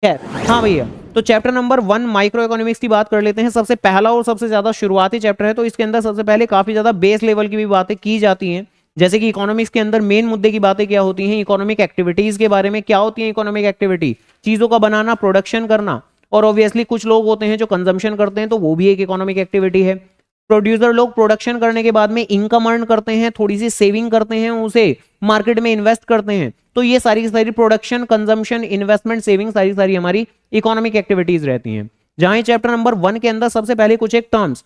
खैर, हाँ भैया, तो चैप्टर नंबर 1 माइक्रो इकोनॉमिक्स की बात कर लेते हैं। सबसे पहला और सबसे ज्यादा शुरुआती चैप्टर है, तो इसके अंदर सबसे पहले काफी ज्यादा बेस लेवल की भी बातें की जाती हैं। जैसे कि इकोनॉमिक्स के अंदर मेन मुद्दे की बातें क्या होती हैं, इकोनॉमिक एक्टिविटीज के बारे में क्या होती है। इकोनॉमिक एक्टिविटी चीजों का बनाना, प्रोडक्शन करना, और ऑब्वियसली कुछ लोग होते हैं जो कंजम्पशन करते हैं, तो वो भी एक इकोनॉमिक एक्टिविटी है। प्रोड्यूसर लोग प्रोडक्शन करने के बाद में इनकम अर्न करते हैं, थोड़ी सी सेविंग करते हैं, उसे मार्केट में इन्वेस्ट करते हैं। तो ये सारी की सारी प्रोडक्शन, कंजम्पशन, इन्वेस्टमेंट, सेविंग सारी सारी हमारी इकोनॉमिक एक्टिविटीज रहती हैं। जहां चैप्टर नंबर 1 के अंदर सबसे पहले कुछ एक टर्म्स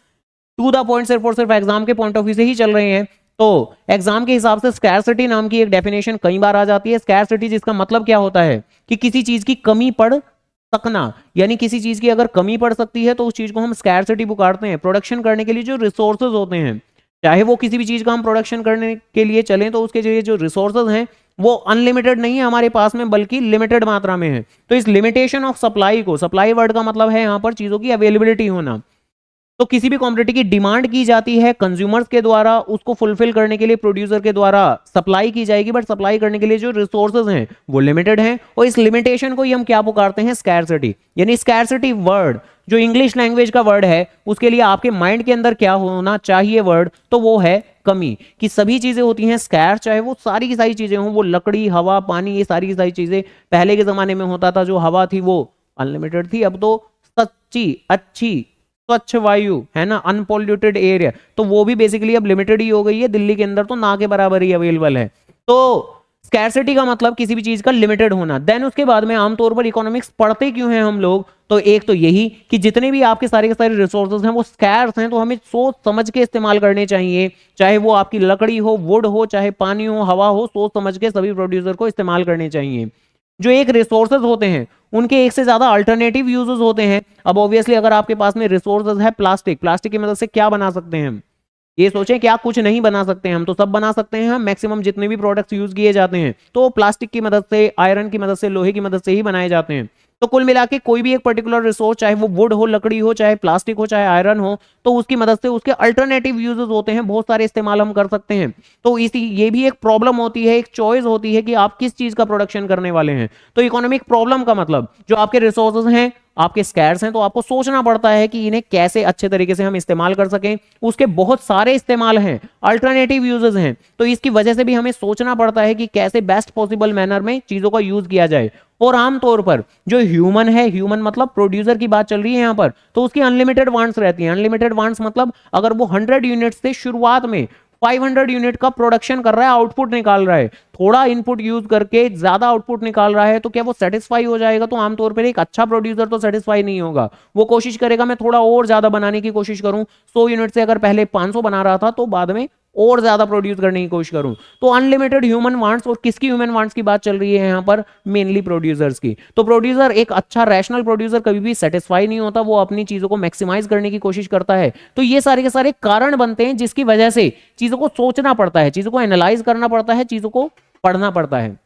टू द पॉइंट सिर्फ और सिर्फ एग्जाम के पॉइंट ऑफ व्यू से ही चल रहे हैं। तो एग्जाम के हिसाब से स्कैरसिटी नाम की एक डेफिनेशन कई बार आ जाती है। स्कैरसिटी जिसका मतलब क्या होता है कि किसी चीज की कमी पड़ सकना, यानी किसी चीज की अगर कमी पड़ सकती है तो उस चीज को हम स्कैरसिटी पुकारते हैं। प्रोडक्शन करने के लिए जो रिसोर्सेज होते हैं, चाहे वो किसी भी चीज का हम प्रोडक्शन करने के लिए चलें, तो उसके जो रिसोर्सेज हैं वो अनलिमिटेड नहीं है हमारे पास में, बल्कि लिमिटेड मात्रा में है। तो इस लिमिटेशन ऑफ सप्लाई को, सप्लाई वर्ड का मतलब है यहाँ पर चीजों की अवेलेबिलिटी होना। तो किसी भी कमोडिटी की डिमांड की जाती है कंज्यूमर्स के द्वारा, उसको फुलफिल करने के लिए प्रोड्यूसर के द्वारा सप्लाई की जाएगी, बट सप्लाई करने के लिए जो रिसोर्सेज हैं वो लिमिटेड हैं। और इस लिमिटेशन को ही हम क्या पुकारते हैं, स्कैरसिटी। यानी स्कैरसिटी वर्ड जो इंग्लिश लैंग्वेज का वर्ड है, उसके लिए आपके माइंड के अंदर क्या होना चाहिए वर्ड, तो वो है कमी। कि सभी चीजें होती हैं स्कैर, चाहे वो सारी की सारी चीजें हों, वो लकड़ी, हवा, पानी, ये सारी की सारी चीजें। पहले के जमाने में होता था जो हवा थी वो अनलिमिटेड थी, अब तो सच्ची, अच्छी, स्वच्छ वायु है ना, अनपॉल्यूटेड एयर, तो वो भी बेसिकली अब लिमिटेड ही हो गई है। दिल्ली के अंदर तो ना के बराबर ही अवेलेबल है। तो स्कैरसिटी का मतलब किसी भी चीज का लिमिटेड होना। देन उसके बाद में आमतौर पर इकोनॉमिक्स पढ़ते क्यों हैं हम लोग, तो एक तो यही कि जितने भी आपके सारे के सारे रिसोर्सेज हैं वो स्कैर्स हैं, तो हमें सोच समझ के इस्तेमाल करने चाहिए। चाहे वो आपकी लकड़ी हो, वुड हो, चाहे पानी हो, हवा हो, सोच समझ के सभी प्रोड्यूसर को इस्तेमाल करने चाहिए। जो एक रिसोर्सेज होते हैं उनके एक से ज्यादा अल्टरनेटिव यूजेस होते हैं। अब ऑब्वियसली अगर आपके पास में रिसोर्सेज है प्लास्टिक, प्लास्टिक की मदद से क्या बना सकते हैं हम, ये सोचें कि आप कुछ नहीं बना सकते हैं, हम तो सब बना सकते हैं। हम मैक्सिमम जितने भी प्रोडक्ट्स यूज किए जाते हैं तो प्लास्टिक की मदद से, आयरन की मदद से, लोहे की मदद से ही बनाए जाते हैं। तो कुल मिला के कोई भी एक पर्टिकुलर रिसोर्स, चाहे वो वुड हो, लकड़ी हो, चाहे प्लास्टिक हो, चाहे आयरन हो, तो उसकी मदद से उसके अल्टरनेटिव यूजेस होते हैं, बहुत सारे इस्तेमाल हम कर सकते हैं। तो इसी ये भी एक प्रॉब्लम होती है, एक चॉइस होती है कि आप किस चीज का प्रोडक्शन करने वाले हैं। तो इकोनॉमिक प्रॉब्लम का मतलब जो आपके रिसोर्सेज हैं, आपके स्कैर्स हैं, तो आपको सोचना पड़ता है कि इन्हें कैसे अच्छे तरीके से हम इस्तेमाल कर सकें। उसके बहुत सारे इस्तेमाल हैं, अल्टरनेटिव यूजेस हैं, तो इसकी वजह से भी हमें सोचना पड़ता है कि कैसे बेस्ट पॉसिबल मैनर में चीजों का यूज किया जाए। और आमतौर पर जो ह्यूमन है, ह्यूमन मतलब प्रोड्यूसर की बात चल रही है यहाँ पर, तो उसकी अनलिमिटेड वांट्स रहती हैं। अनलिमिटेड वांट्स मतलब अगर वो 100 यूनिट से शुरुआत में 500 यूनिट का प्रोडक्शन कर रहा है, आउटपुट निकाल रहा है, थोड़ा इनपुट यूज करके ज्यादा आउटपुट निकाल रहा है, तो क्या वो सेटिस्फाई हो जाएगा? तो आमतौर पर एक अच्छा प्रोड्यूसर तो सेटिस्फाई नहीं होगा। वो कोशिश करेगा मैं थोड़ा और ज्यादा बनाने की कोशिश करूं, 100 यूनिट से अगर पहले 500 बना रहा था तो बाद में और ज्यादा प्रोड्यूस करने की कोशिश करूं। तो अनलिमिटेड ह्यूमन वांट्स, और किसकी ह्यूमन वांट्स की बात चल रही है यहाँ पर? मेनली प्रोड्यूसर्स की। तो प्रोड्यूसर, एक अच्छा रैशनल प्रोड्यूसर कभी भी सेटिस्फाई नहीं होता, वो अपनी चीजों को मैक्सिमाइज करने की कोशिश करता है। तो ये सारे के सारे कारण बनते हैं जिसकी वजह से चीजों को सोचना पड़ता है, चीजों को एनालाइज करना पड़ता है, चीजों को पढ़ना पड़ता है।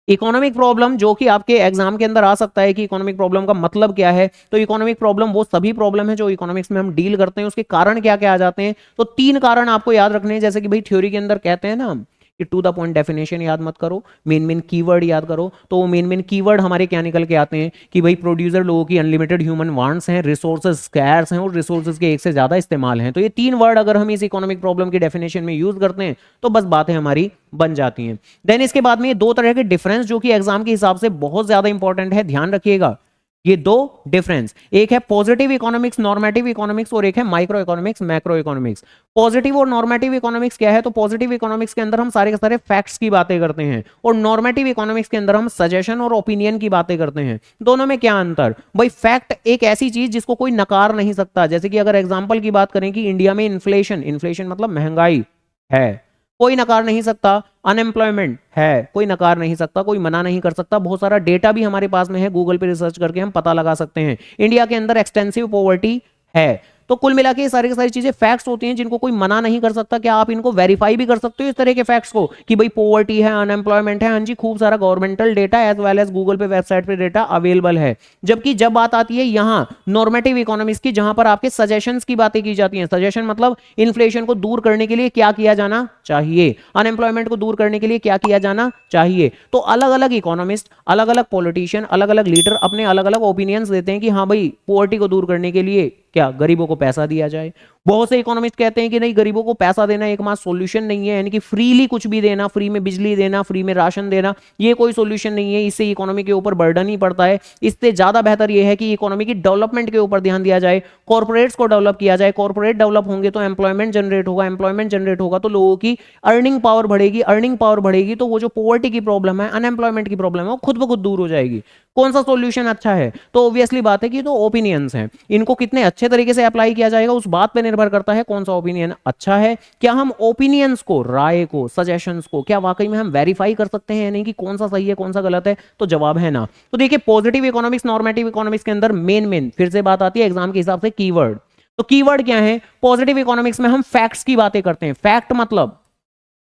इकोनॉमिक प्रॉब्लम जो कि आपके एग्जाम के अंदर आ सकता है कि इकोनॉमिक प्रॉब्लम का मतलब क्या है, तो इकोनॉमिक प्रॉब्लम वो सभी प्रॉब्लम है जो इकोनॉमिक्स में हम डील करते हैं, उसके कारण क्या क्या आ जाते हैं। तो 3 कारण आपको याद रखने हैं। जैसे कि भाई थ्योरी के अंदर कहते हैं ना हम कि टू द पॉइंट डेफिनेशन याद मत करो, मेन मेन कीवर्ड याद करो। तो वो मेन मेन कीवर्ड हमारे क्या निकल के आते हैं कि भाई प्रोड्यूसर लोगों की अनलिमिटेड ह्यूमन वांट्स हैं, रिसोर्सेज स्कैर्स हैं, और रिसोर्सेज के एक से ज्यादा इस्तेमाल हैं। तो ये 3 वर्ड अगर हम इस इकोनॉमिक प्रॉब्लम की डेफिनेशन में यूज करते हैं तो बस बातें हमारी बन जाती हैं। देन इसके बाद में ये 2 तरह के डिफरेंस जो कि एग्जाम के हिसाब से बहुत ज्यादा इंपॉर्टेंट है, ध्यान रखिएगा। ये 2 डिफरेंस, एक है पॉजिटिव इकोनॉमिक्स, नॉर्मेटिव इकोनॉमिक्स, और एक है micro economics, macro economics. Positive और नॉर्मेटिव इकोनॉमिक्स क्या है? तो पॉजिटिव इकोनॉमिक्स के अंदर हम सारे के सारे फैक्ट्स की बातें करते हैं, और नॉर्मेटिव इकोनॉमिक्स के अंदर हम सजेशन और ओपिनियन की बातें करते हैं। दोनों में क्या अंतर? भाई फैक्ट एक ऐसी चीज जिसको कोई नकार नहीं सकता। जैसे कि अगर एग्जांपल की बात करें कि इंडिया में इन्फ्लेशन, इन्फ्लेशन मतलब महंगाई है, कोई नकार नहीं सकता। अनएम्प्लॉयमेंट है, कोई नकार नहीं सकता, कोई मना नहीं कर सकता। बहुत सारा डेटा भी हमारे पास में है, गूगल पे रिसर्च करके हम पता लगा सकते हैं। इंडिया के अंदर एक्सटेंसिव पॉवर्टी है, तो कुल मिला के ये सारी की सारी चीजें फैक्ट्स होती हैं जिनको कोई मना नहीं कर सकता। क्या आप इनको वेरीफाई भी कर सकते हो इस तरह के फैक्ट्स को कि भाई पॉवर्टी है, अनएम्प्लॉयमेंट है, हाँ जी खूब सारा governmental data as well as Google पे वेबसाइट पे डेटा अवेलेबल है। जबकि जब बात आती है यहाँ नॉर्मेटिव इकोनॉमिक्स की, जहां पर आपके सजेशंस की बातें की जाती हैं, सजेशन मतलब इन्फ्लेशन को दूर करने के लिए क्या किया जाना चाहिए, अनएम्प्लॉयमेंट को दूर करने के लिए क्या किया जाना चाहिए, तो अलग अलग इकोनॉमिस्ट, अलग अलग पॉलिटिशियन, अलग अलग लीडर अपने अलग अलग ओपिनियंस देते हैं कि हाँ भाई पॉवर्टी को दूर करने के लिए क्या गरीबों को पैसा दिया जाए। बहुत से इकोनॉमिस्ट कहते हैं कि नहीं, गरीबों को पैसा देना एकमात्र सॉल्यूशन नहीं है, यानी कि फ्रीली कुछ भी देना, फ्री में बिजली देना, फ्री में राशन देना, ये कोई सॉल्यूशन नहीं है, इससे इकोनॉमी के ऊपर बर्डन ही पड़ता है। इससे ज्यादा बेहतर यह है कि इकोनॉमी की डेवलपमेंट के ऊपर ध्यान दिया जाए, कॉर्पोरेट्स को डेवलप किया जाए। कॉर्पोरेट डेवलप होंगे तो एम्प्लॉयमेंट जनरेट होगा, एम्प्लॉयमेंट जनरेट होगा तो लोगों की अर्निंग पावर बढ़ेगी, अर्निंग पावर बढ़ेगी तो वो जो पॉवर्टी की प्रॉब्लम है, अनएम्प्लॉयमेंट की प्रॉब्लम है, वो खुद ब खुद दूर हो जाएगी। कौन सा सॉल्यूशन अच्छा है? तो ऑब्वियसली बात है कि तो ओपिनियंस हैं, इनको कितने अच्छे तरीके से अप्लाई किया जाएगा उस बात पे निर्भर करता है कौन सा ओपिनियन अच्छा है। क्या हम ओपिनियंस को, राय को, सजेशंस को क्या वाकई में हम वेरीफाई कर सकते हैं, नहीं कि कौन सा सही है कौन सा गलत है? तो जवाब है ना। तो देखिए पॉजिटिव इकोनॉमिक्स, नॉर्मेटिव इकोनॉमिक्स के अंदर मेन फिर से बात आती है एग्जाम के हिसाब से कीवर्ड। तो कीवर्ड क्या है? पॉजिटिव इकोनॉमिक्स में हम फैक्ट्स की बातें करते हैं। फैक्ट मतलब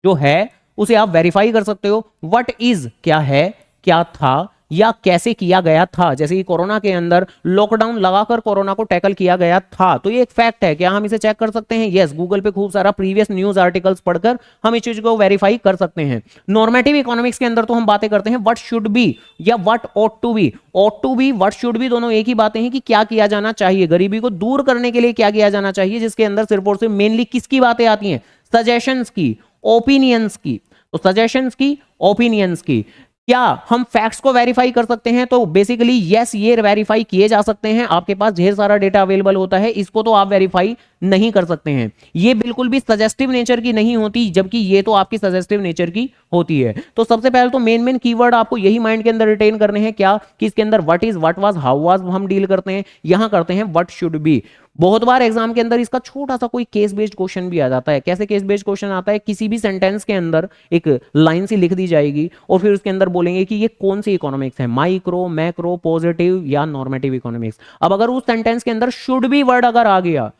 जो है उसे आप वेरीफाई कर सकते हो। व्हाट इज क्या है, क्या था या कैसे किया गया था। जैसे कि कोरोना के अंदर लॉकडाउन लगाकर कोरोना को टैकल किया गया था, तो ये एक फैक्ट है। क्या हम इसे चेक कर सकते हैं? यस, गूगल पे खूब सारा प्रीवियस न्यूज आर्टिकल्स पढ़कर हम इस चीज को वेरीफाई कर सकते हैं। नॉर्मेटिव इकोनॉमिक्स के अंदर तो हम बातें करते हैं व्हाट शुड बी या what ought to be. Ought to be, what should be, दोनों एक ही बातें हैं कि क्या किया जाना चाहिए, गरीबी को दूर करने के लिए क्या किया जाना चाहिए, जिसके अंदर सिर्फ और सिर्फ मेनली किसकी बातें आती हैं? सजेशंस की, ओपिनियंस की। तो सजेशंस की, ओपिनियंस की। क्या हम फैक्ट्स को वेरीफाई कर सकते हैं? तो बेसिकली यस, ये वेरीफाई किए जा सकते हैं। आपके पास ढेर सारा डेटा अवेलेबल होता है, इसको तो आप वेरीफाई नहीं कर सकते हैं। ये बिल्कुल भी सजेस्टिव नेचर की नहीं होती, जबकि ये तो आपकी सजेस्टिव नेचर की होती है। तो सबसे पहले तो मेन कीवर्ड आपको यही माइंड के अंदर रिटेन करने हैं। क्या कि इसके अंदर what is, what was, how was हम डील करते हैं, यहां करते हैं व्हाट शुड बी। बहुत बार एग्जाम के अंदर इसका छोटा सा कोई केस बेस्ड क्वेश्चन भी आ जाता है। कैसे केस बेस्ड क्वेश्चन आता है? किसी भी सेंटेंस के अंदर एक लाइन सी लिख दी जाएगी और फिर उसके अंदर बोलेंगे कि ये कौन सी इकोनॉमिक्स है, माइक्रो, मैक्रो, पॉजिटिव या नॉर्मेटिव इकोनॉमिक्स। अब अगर उस सेंटेंस के अंदर शुड बी वर्ड अगर आ गया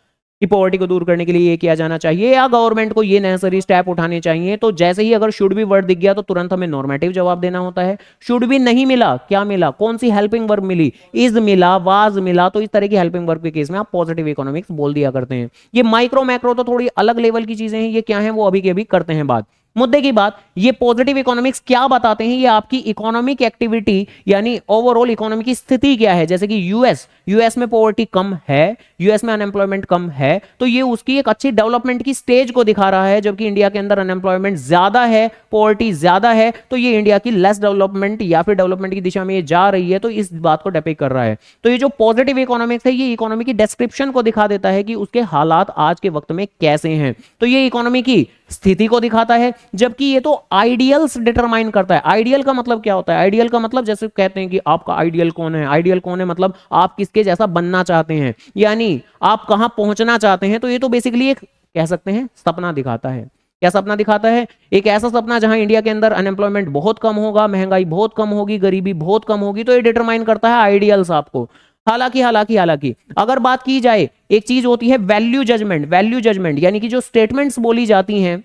कि पॉवर्टी को दूर करने के लिए ये किया जाना चाहिए या गवर्नमेंट को ये नेसेसरी स्टेप उठाने चाहिए, तो जैसे ही अगर शुड बी वर्ड दिख गया तो तुरंत हमें नॉर्मेटिव जवाब देना होता है। शुड बी नहीं मिला, क्या मिला, कौन सी हेल्पिंग वर्ब मिली, इज मिला, वाज मिला, तो इस तरह की हेल्पिंग वर्ब के केस में आप पॉजिटिव इकोनॉमिक्स बोल दिया करते हैं। ये माइक्रो मैक्रो तो थोड़ी अलग लेवल की चीजें हैं, ये क्या है वो अभी के अभी करते हैं बात। मुद्दे की बात, ये पॉजिटिव इकोनॉमिक्स क्या बताते हैं? ये आपकी इकोनॉमिक एक्टिविटी यानी ओवरऑल इकोनॉमी की स्थिति क्या है। जैसे कि यूएस में पॉवर्टी कम है, यूएस में अनएम्प्लॉयमेंट कम है, तो ये उसकी एक अच्छी डेवलपमेंट की स्टेज को दिखा रहा है। जबकि इंडिया के अंदर अनएम्प्लॉयमेंट ज्यादा है, पॉवर्टी ज्यादा है, तो ये इंडिया की लेस डेवलपमेंट या फिर डेवलपमेंट की दिशा में ये जा रही है, तो इस बात को डिपिक्ट कर रहा है। तो ये जो पॉजिटिव इकोनॉमिक्स है, ये इकोनॉमी की डिस्क्रिप्शन को दिखा देता है कि उसके हालात आज के वक्त में कैसे हैं। तो ये इकोनॉमी की स्थिति को दिखाता है, जबकि ये तो आइडियल्स डिटरमाइन करता है। आइडियल का मतलब क्या होता है? आइडियल का मतलब जैसे कहते हैं कि आपका आइडियल कौन है, आइडियल कौन है मतलब आप किसके जैसा बनना चाहते हैं, यानी आप कहां पहुंचना चाहते हैं। तो ये तो बेसिकली एक कह सकते हैं सपना दिखाता है। क्या सपना दिखाता है? एक ऐसा सपना जहां इंडिया के अंदर अनएम्प्लॉयमेंट बहुत कम होगा, महंगाई बहुत कम होगी, गरीबी बहुत कम होगी। तो ये डिटरमाइन करता है आइडियल्स आपको। हालांकि अगर बात की जाए, एक चीज होती है वैल्यू जजमेंट, यानी कि जो स्टेटमेंट्स बोली जाती हैं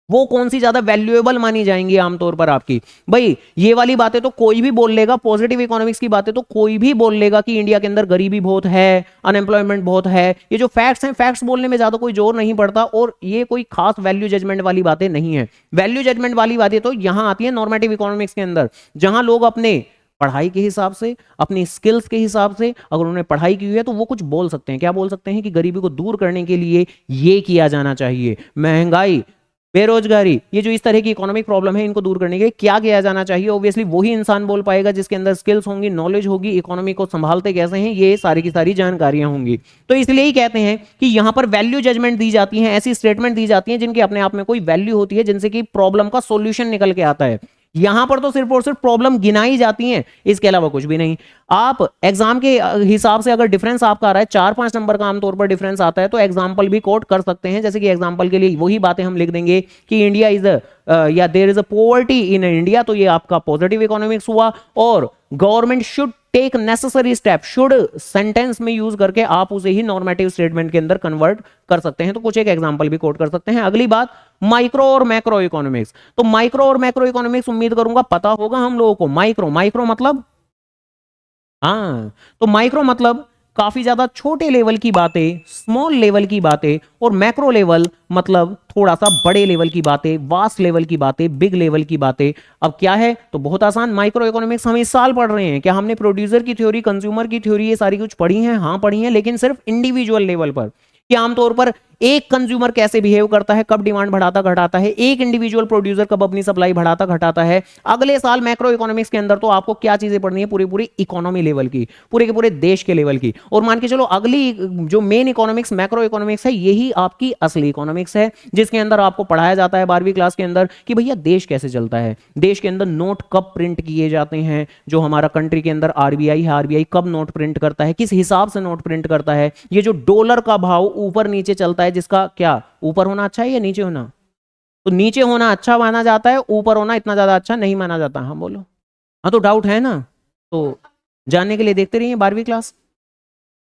वो कौन सी ज्यादा वैल्यूएबल मानी जाएंगी आमतौर पर आपकी। भाई ये वाली बातें तो कोई भी बोल लेगा, पॉजिटिव इकोनॉमिक्स की बातें तो कोई भी बोल लेगा कि इंडिया के अंदर गरीबी बहुत है, अनएम्प्लॉयमेंट बहुत है। ये जो फैक्ट्स हैं, फैक्ट्स बोलने में ज्यादा कोई जोर नहीं पड़ता और ये कोई खास वैल्यू जजमेंट वाली बातें नहीं है। वैल्यू जजमेंट वाली बातें तो यहां आती है नॉर्मेटिव इकोनॉमिक्स के अंदर, जहां लोग अपने पढ़ाई के हिसाब से, अपनी स्किल्स के हिसाब से, अगर उन्होंने पढ़ाई की हुई है तो वो कुछ बोल सकते हैं। क्या बोल सकते हैं? कि गरीबी को दूर करने के लिए ये किया जाना चाहिए, महंगाई, बेरोजगारी, ये जो इस तरह की इकोनॉमिक प्रॉब्लम है, इनको दूर करने के लिए क्या किया जाना चाहिए। ऑब्वियसली वही इंसान बोल पाएगा जिसके अंदर स्किल्स होंगी, नॉलेज होगी, इकोनॉमी को संभालते कैसे हैं, ये सारी की सारी जानकारियां होंगी। तो इसलिए ही कहते हैं कि यहां पर वैल्यू जजमेंट दी जाती है, ऐसी स्टेटमेंट दी जाती है जिनके अपने आप में कोई वैल्यू होती है, जिनसे कि प्रॉब्लम का सोल्यूशन निकल के आता है। यहां पर तो सिर्फ और सिर्फ प्रॉब्लम गिनाई जाती हैं, इसके अलावा कुछ भी नहीं। आप एग्जाम के हिसाब से अगर डिफरेंस आपका आ रहा है 4-5 नंबर का आमतौर पर डिफरेंस आता है, तो एग्जाम्पल भी कोट कर सकते हैं। जैसे कि एग्जाम्पल के लिए वही बातें हम लिख देंगे कि इंडिया इज या there is a poverty in India, तो ये आपका पॉजिटिव इकोनॉमिक्स हुआ। और government should take necessary step, should sentence में यूज करके आप उसे ही नॉर्मेटिव स्टेटमेंट के अंदर कन्वर्ट कर सकते हैं। तो कुछ एक एग्जांपल भी कोट कर सकते हैं। अगली बात, माइक्रो और मैक्रो इकोनॉमिक्स। तो माइक्रो और मैक्रो इकोनॉमिक्स उम्मीद करूंगा पता होगा हम लोगों को। माइक्रो, माइक्रो मतलब, हाँ, तो माइक्रो मतलब काफी ज्यादा छोटे लेवल की बातें, स्मॉल लेवल की बातें, और मैक्रो लेवल मतलब थोड़ा सा बड़े लेवल की बातें, वास्ट लेवल की बातें, बिग लेवल की बातें। अब क्या है, तो बहुत आसान, माइक्रो इकोनॉमिक्स हम इस साल पढ़ रहे हैं। क्या हमने प्रोड्यूसर की थ्योरी, कंज्यूमर की थ्योरी, ये सारी कुछ पढ़ी है? हाँ पढ़ी है, लेकिन सिर्फ इंडिविजुअल लेवल पर, कि आमतौर पर एक कंज्यूमर कैसे बिहेव करता है, कब डिमांड बढ़ाता घटाता है, एक इंडिविजुअल प्रोड्यूसर कब अपनी सप्लाई बढ़ाता घटाता है। अगले साल मैक्रो इकोनॉमिक्स के अंदर तो आपको क्या चीजें पढ़नी है, पूरी पूरी इकोनॉमी लेवल की, पूरे के पूरे देश के लेवल की। और मान के चलो अगली जो मेन इकोनॉमिक्स मैक्रो इकोनॉमिक्स है, यही आपकी असली इकोनॉमिक्स है, जिसके अंदर आपको पढ़ाया जाता है 12वीं क्लास के अंदर कि भैया देश कैसे चलता है, देश के अंदर नोट कब प्रिंट किए जाते हैं, जो हमारा कंट्री के अंदर आरबीआई है, आरबीआई कब नोट प्रिंट करता है, किस हिसाब से नोट प्रिंट करता है, ये जो डॉलर का भाव ऊपर नीचे चलता है, जिसका क्या ऊपर होना अच्छा है या नीचे होना, तो नीचे होना अच्छा माना जाता है, ऊपर होना इतना ज्यादा अच्छा नहीं माना जाता। हाँ बोलो, हाँ तो डाउट है ना, तो जानने के लिए देखते रहिए 12वीं क्लास।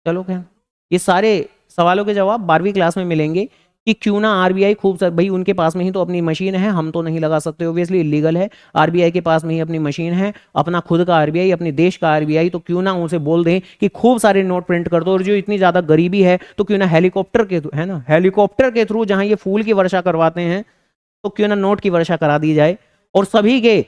चलो क्या, ये सारे सवालों के जवाब 12वीं क्लास में मिलेंगे कि क्यों ना आरबीआई खूब सर, भाई उनके पास में ही तो अपनी मशीन है, हम तो नहीं लगा सकते, ऑब्वियसली इलीगल है। आरबीआई के पास में ही अपनी मशीन है, अपना खुद का आरबीआई, अपने देश का आरबीआई, तो क्यों ना उसे बोल दें कि खूब सारे नोट प्रिंट कर दो। और जो इतनी ज्यादा गरीबी है, तो क्यों ना हेलीकॉप्टर के, है ना, हेलीकॉप्टर के थ्रू जहां ये फूल की वर्षा करवाते हैं, तो क्यों ना नोट की वर्षा करा दी जाए, और सभी के,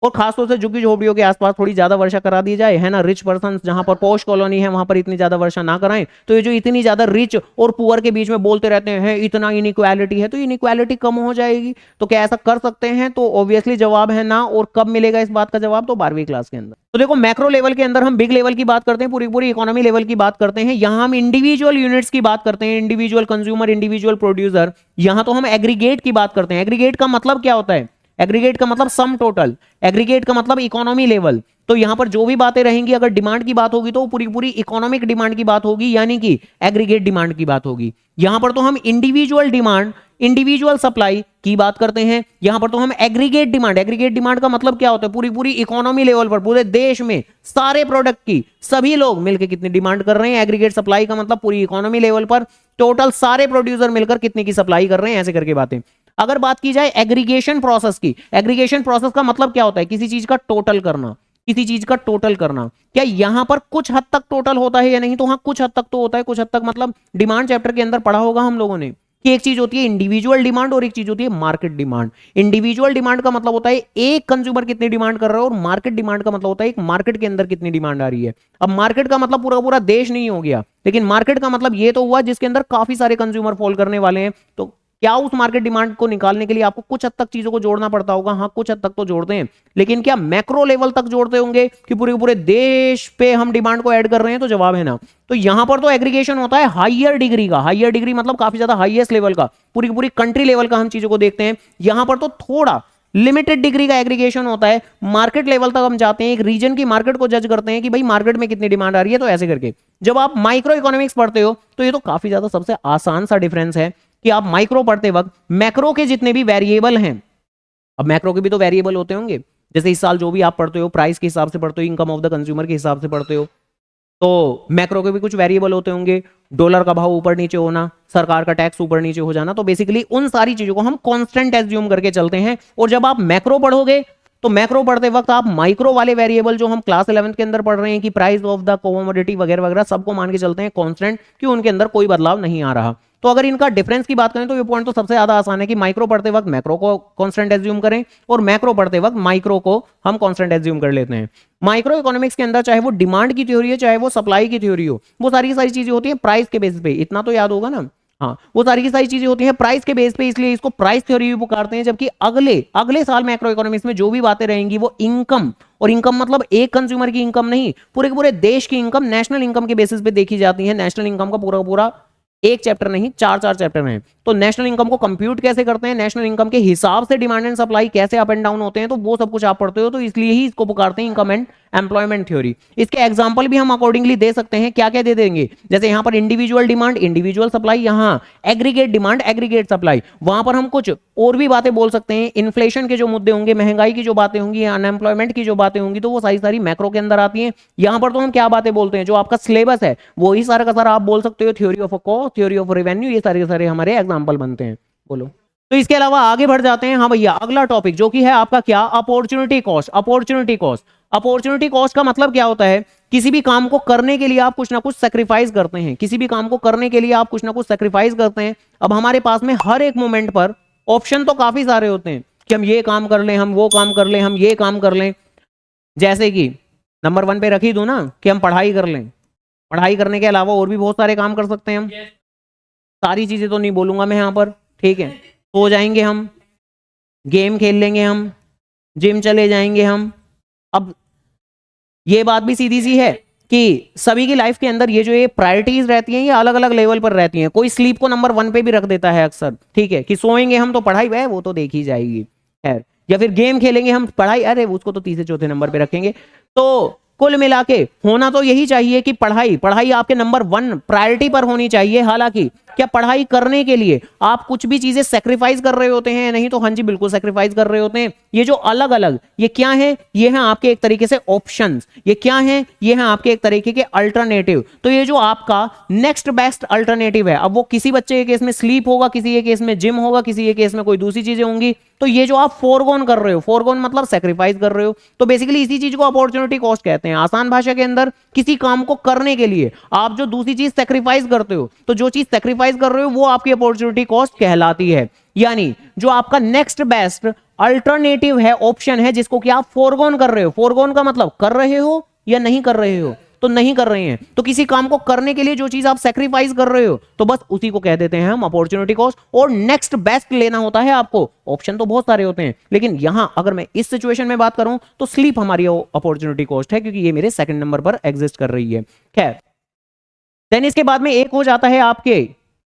और खासतौर से झुग्गी झोपड़ियों के आसपास थोड़ी ज्यादा वर्षा करा दी जाए, है ना। रिच पर्सन जहां पर पॉश कॉलोनी है वहां पर इतनी ज्यादा वर्षा ना कराएं। तो ये जो इतनी ज्यादा रिच और पुअर के बीच में बोलते रहते हैं इतना इनइक्वालिटी है, तो इनइक्वालिटी कम हो जाएगी। तो क्या ऐसा कर सकते हैं? तो ऑब्वियसली जवाब है ना। और कब मिलेगा इस बात का जवाब? तो 12वीं क्लास के अंदर। तो देखो, मैक्रो लेवल के अंदर हम बिग लेवल की बात करते हैं, पूरी पूरी इकोनॉमी लेवल की बात करते हैं। यहां हम इंडिविजुअल यूनिट्स की बात करते हैं, इंडिविजुअल कंज्यूमर, इंडिविजुअल प्रोड्यूसर। यहां तो हम एग्रीगेट की बात करते हैं। एग्रीगेट का मतलब क्या होता है? एग्रीगेट का मतलब सम टोटल, एग्रीगेट का मतलब इकोनॉमी लेवल। तो यहां पर जो भी बातें रहेंगी, अगर डिमांड की बात होगी तो पूरी पूरी इकोनॉमिक डिमांड की बात होगी, यानी कि एग्रीगेट डिमांड की बात होगी। यहां पर तो हम इंडिविजुअल डिमांड, इंडिविजुअल सप्लाई की बात करते हैं। यहां पर तो हम एग्रीगेट डिमांड, एग्रीगेट डिमांड का मतलब क्या होता है? पूरी पूरी इकोनॉमी लेवल पर, पूरे देश में सारे प्रोडक्ट की सभी लोग मिलकर कितनी डिमांड कर रहे हैं। एग्रीगेट सप्लाई का मतलब पूरी इकोनॉमी लेवल पर टोटल सारे प्रोड्यूसर मिलकर कितने की सप्लाई कर रहे हैं, ऐसे करके बातें। अगर बात की जाए एग्रीगेशन प्रोसेस की, एग्रीगेशन प्रोसेस का मतलब क्या होता है? किसी चीज का टोटल करना, किसी चीज का टोटल करना। क्या यहां पर कुछ हद तक टोटल होता है या नहीं? तो हाँ, कुछ हद तक तो होता है। कुछ हद तक मतलब डिमांड चैप्टर के अंदर पढ़ा होगा हम लोगों ने कि एक चीज होती है इंडिविजुअल डिमांड और एक चीज होती है मार्केट डिमांड। इंडिविजुअल डिमांड का मतलब होता है एक कंज्यूमर कितनी डिमांड कर रहा है, और मार्केट डिमांड का मतलब होता है एक मार्केट के अंदर कितनी डिमांड आ रही है। अब मार्केट का मतलब पूरा पूरा देश नहीं हो गया, लेकिन मार्केट का मतलब ये तो हुआ जिसके अंदर काफी सारे कंज्यूमर फॉल करने वाले हैं। तो क्या उस मार्केट डिमांड को निकालने के लिए आपको कुछ हद तक चीजों को जोड़ना पड़ता होगा? हाँ, कुछ हद तक तो जोड़ते हैं, लेकिन क्या मैक्रो लेवल तक जोड़ते होंगे कि पूरे पूरे देश पे हम डिमांड को ऐड कर रहे हैं? तो जवाब है ना। तो यहां पर तो एग्रीगेशन होता है हाईयर डिग्री का, हाईयर डिग्री मतलब काफी ज्यादा हाईएस्ट लेवल का, पूरी पूरी कंट्री लेवल का हम चीजों को देखते हैं। यहां पर तो थोड़ा लिमिटेड डिग्री का एग्रीगेशन होता है, मार्केट लेवल तक हम जाते हैं, एक रीजन की मार्केट को जज करते हैं कि भाई मार्केट में कितनी डिमांड आ रही है। तो ऐसे करके जब आप माइक्रो इकोनॉमिक्स पढ़ते हो, तो ये तो काफी ज्यादा सबसे आसान सा डिफरेंस है कि आप माइक्रो पढ़ते वक्त मैक्रो के जितने भी वेरिएबल हैं, अब मैक्रो के भी तो वेरिएबल होते होंगे, जैसे इस साल जो भी आप पढ़ते हो प्राइस के हिसाब से पढ़ते हो, इनकम ऑफ द कंज्यूमर के हिसाब से पढ़ते हो, तो मैक्रो के भी कुछ वेरिएबल होते होंगे। डॉलर का भाव ऊपर नीचे होना, सरकार का टैक्स ऊपर नीचे हो जाना, तो बेसिकली उन सारी चीजों को हम कांस्टेंट एज्यूम करके चलते हैं। और जब आप मैक्रो पढ़ोगे, तो मैक्रो पढ़ते वक्त आप माइक्रो वाले वेरिएबल जो हम क्लास 11th के अंदर पढ़ रहे हैं कि प्राइस ऑफ द कमोडिटी वगैरह वगैरह, सबको मान के चलते हैं कांस्टेंट, कि उनके अंदर कोई बदलाव नहीं आ रहा। तो अगर इनका डिफरेंस की बात करें तो ये पॉइंट तो सबसे ज्यादा आसान है कि माइक्रो पढ़ते वक्त मैक्रो को कांस्टेंट एज्यूम करें, और मैक्रो पढ़ते वक्त माइक्रो को हम कांस्टेंट एज्यूम कर लेते हैं। माइक्रो इकोनॉमिक्स के अंदर चाहे वो डिमांड की थ्योरी है, चाहे वो सप्लाई की थ्योरी हो, वो सारी की सारी चीजें होती है प्राइस के बेसिस पे, इतना तो याद होगा ना। हाँ, वो सारी की सारी चीजें होती हैं प्राइस के बेस पे, इसलिए इसको प्राइस थ्योरी भी पुकारते हैं। जबकि अगले अगले साल मैक्रो इकोनॉमिक्स में जो भी बातें रहेंगी वो इनकम, और इनकम मतलब एक कंज्यूमर की इनकम नहीं, पूरे के पूरे देश की इनकम, नेशनल इनकम के बेसिस पे देखी जाती है। नेशनल इनकम का पूरा पूरा एक चैप्टर नहीं, चार चार चैप्टर हैं। तो नेशनल इनकम को कंप्यूट कैसे करते हैं, नेशनल इनकम के हिसाब से डिमांड एंड सप्लाई कैसे अप एंड डाउन होते हैं, तो वो सब कुछ आप पढ़ते हो। तो इसलिए ही इसको पुकारते हैं इनकम एंड एम्प्लॉयमेंट थ्योरी। इसके एग्जांपल भी हम अकॉर्डिंगली दे सकते हैं, क्या क्या दे देंगे, जैसे यहां पर इंडिविजुअल डिमांड इंडिविजुअल सप्लाई, यहां एग्रीगेट डिमांड एग्रीगेट सप्लाई, वहां पर हम कुछ और भी बातें बोल सकते हैं, इन्फ्लेशन के जो मुद्दे होंगे, महंगाई की जो बातें होंगी, अनएम्प्लॉयमेंट की जो बातें होंगी, तो वो सारी सारी मैक्रो के अंदर आती हैं। यहां पर तो हम क्या बातें बोलते हैं, जो आपका सिलेबस है वही सारा का सारा आप बोल सकते हो, theory of cost, theory of revenue, ये सारे के सारे हमारे एग्जांपल बनते हैं। बोलो। तो इसके अलावा आगे बढ़ जाते हैं। हाँ भैया, अगला टॉपिक जो कि है आपका क्या, opportunity cost. Opportunity cost, opportunity cost का मतलब क्या होता है, किसी भी काम को करने के लिए आप कुछ ना कुछ सेक्रीफाइस करते हैं, किसी भी काम को करने के लिए आप कुछ ना कुछ सेक्रीफाइस करते हैं। अब हमारे पास में हर एक मोमेंट पर ऑप्शन तो काफी सारे होते हैं कि हम ये काम कर लें, हम वो काम कर लें, हम ये काम कर लें। जैसे कि नंबर 1 पे रख ही दूं ना कि हम पढ़ाई कर लें, पढ़ाई करने के अलावा और भी बहुत सारे काम कर सकते हैं हम। सारी चीजें तो नहीं बोलूंगा मैं यहाँ पर, ठीक है। सो जाएंगे हम, गेम खेल लेंगे हम, जिम चले जाएंगे हम। अब ये बात भी सीधी सी है कि सभी की लाइफ के अंदर ये जो ये प्रायोरिटीज रहती हैं, ये अलग अलग लेवल पर रहती हैं। कोई स्लीप को नंबर 1 पे भी रख देता है अक्सर, ठीक है, कि सोएंगे हम तो पढ़ाई है वो तो देखी जाएगी, खैर। या फिर गेम खेलेंगे हम, पढ़ाई अरे उसको तो तीसरे चौथे नंबर पे रखेंगे। तो कुल मिला के होना तो यही चाहिए कि पढ़ाई, पढ़ाई आपके नंबर 1 प्रायोरिटी पर होनी चाहिए। हालांकि क्या पढ़ाई करने के लिए आप कुछ भी चीजें सेक्रीफाइस कर रहे होते हैं, नहीं तो हाँ जी बिल्कुल सेक्रीफाइस कर रहे होते हैं। ये जो अलग अलग ये क्या है, ये हैं आपके एक तरीके से ऑप्शंस। ये क्या है, ये हैं आपके एक तरीके के अल्टरनेटिव। तो ये जो आपका नेक्स्ट बेस्ट अल्टरनेटिव है, अब वो किसी बच्चे के केस में स्लीप होगा, किसी के केस में जिम होगा, किसी के केस में कोई दूसरी चीजें होंगी। तो ये जो आप फोरगोन कर रहे हो, फोरगोन मतलब सेक्रीफाइस कर रहे हो, तो बेसिकली इसी चीज को अपॉर्चुनिटी कॉस्ट कहते हैं। आसान भाषा के अंदर किसी काम को करने के लिए आप जो दूसरी चीज सेक्रीफाइस करते हो, तो जो चीज सेक्रीफाइस कर रहे हो वो आपकी अपॉर्चुनिटी कॉस्ट कहलाती है। यानी जो आपका नेक्स्ट बेस्ट अल्टरनेटिव है, ऑप्शन है, जिसको कि आप फोरगोन कर रहे हो। फोरगोन का मतलब कर रहे हो या नहीं कर रहे हो, तो नहीं कर रहे हैं। तो किसी काम को करने के लिए जो चीज आप सेक्रीफाइस कर रहे हो, तो बस उसी को कह देते हैं हम अपॉर्चुनिटी कॉस्ट। और नेक्स्ट बेस्ट लेना होता है आपको। ऑप्शन तो बहुत सारे होते हैं, लेकिन यहां अगर मैं इस सिचुएशन में बात करूं तो स्लीप हमारी अपॉर्चुनिटी कॉस्ट है, क्योंकि ये मेरे सेकंड नंबर पर एग्जिस्ट कर रही है। खैर, देन इसके बाद में एक हो जाता है आपके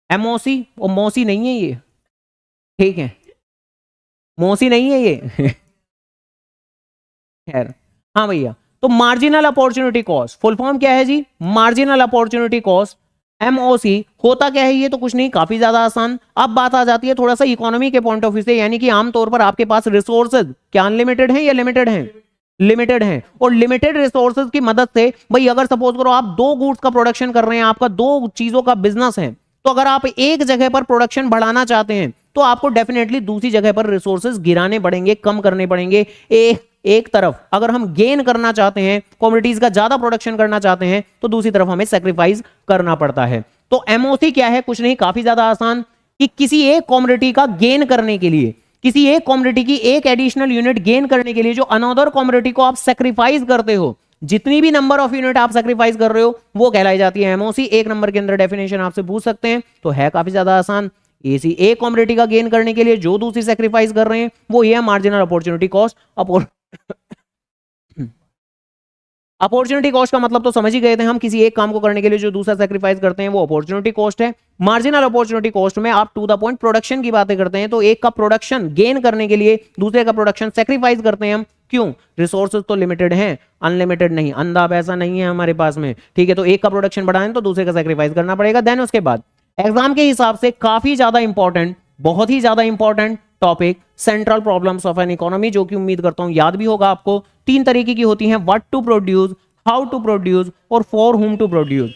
एमओसी। और मौसी नहीं है ये, ठीक है, मौसी नहीं है ये खैर, हाँ भैया। तो marginal opportunity cost, full form क्या है जी, मार्जिनल अपॉर्चुनिटी कॉस्ट, एमओसी। होता क्या है ये, तो कुछ नहीं, काफी ज्यादा आसान। अब बात आ जाती है थोड़ा सा इकोनॉमी के पॉइंट ऑफ व्यू से, यानी कि आमतौर पर आपके पास रिसोर्सेज क्या अनलिमिटेड हैं या लिमिटेड हैं, लिमिटेड हैं। और लिमिटेड रिसोर्सेज की मदद से भाई, अगर सपोज करो आप 2 गुड्स का प्रोडक्शन कर रहे हैं, आपका 2 चीजों का बिजनेस है, तो अगर आप एक जगह पर प्रोडक्शन बढ़ाना चाहते हैं, तो आपको डेफिनेटली दूसरी जगह पर रिसोर्सेज गिराने पड़ेंगे, कम करने पड़ेंगे। एक तरफ अगर हम गेन करना चाहते हैं, कमोडिटीज का ज्यादा प्रोडक्शन करना चाहते हैं, तो दूसरी तरफ हमें सेक्रीफाइस करना पड़ता है। तो एमओसी क्या है, कुछ नहीं, काफी ज्यादा आसान, कि किसी एक कमोडिटी का गेन करने के लिए, किसी एक कमोडिटी की एक एडिशनल यूनिट गेन करने के लिए जो अनदर कमोडिटी को आप सेक्रीफाइस करते हो, जितनी भी नंबर ऑफ यूनिट आप सेक्रीफाइस कर रहे हो, वो कहलाई जाती है एमओसी। एक नंबर के अंदर डेफिनेशन आपसे पूछ सकते हैं, तो है काफी ज्यादा आसान। एसी एक कमोडिटी का गेन करने के लिए जो दूसरी सेक्रीफाइस कर रहे हैं, वो ये है marginal opportunity cost. Opportunity cost का मतलब तो समझ ही गए थे हम, किसी एक काम को करने के लिए जो दूसरा सेक्रीफाइस करते हैं वो अपॉर्चुनिटी कॉस्ट है। मार्जिनल अपॉर्चुनिटी कॉस्ट में आप टू द पॉइंट प्रोडक्शन की बातें करते हैं, तो एक का प्रोडक्शन गेन करने के लिए दूसरे का प्रोडक्शन सेक्रीफाइस करते हैं हम। क्यों, रिसोर्सेज तो लिमिटेड हैं, अनलिमिटेड नहीं, अंधा पैसा नहीं है हमारे पास में, ठीक है। तो एक का प्रोडक्शन बढ़ाएं तो दूसरे का सेक्रीफाइस करना पड़ेगा। देन उसके बाद एग्जाम के हिसाब से काफी ज्यादा इंपॉर्टेंट, बहुत ही ज्यादा important topic, central problems of an economy, जो कि उम्मीद करता हूं याद भी होगा आपको। 3 तरीके की होती हैं, what to produce, how to produce और फॉर हुम टू प्रोड्यूस।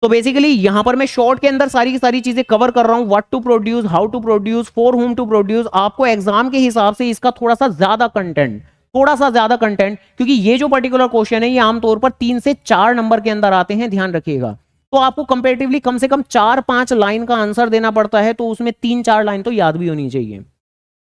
तो बेसिकली यहां पर मैं शॉर्ट के अंदर सारी की सारी चीजें कवर कर रहा हूं, what to produce, how to produce, for whom to produce. आपको एग्जाम के हिसाब से इसका थोड़ा सा ज्यादा कंटेंट, क्योंकि ये जो पर्टिकुलर क्वेश्चन है ये आमतौर पर 3 से 4 नंबर के अंदर आते हैं, ध्यान रखिएगा। तो आपको कंपैरेटिवली कम से कम 4-5 लाइन का आंसर देना पड़ता है, तो उसमें 3-4 लाइन तो याद भी होनी चाहिए।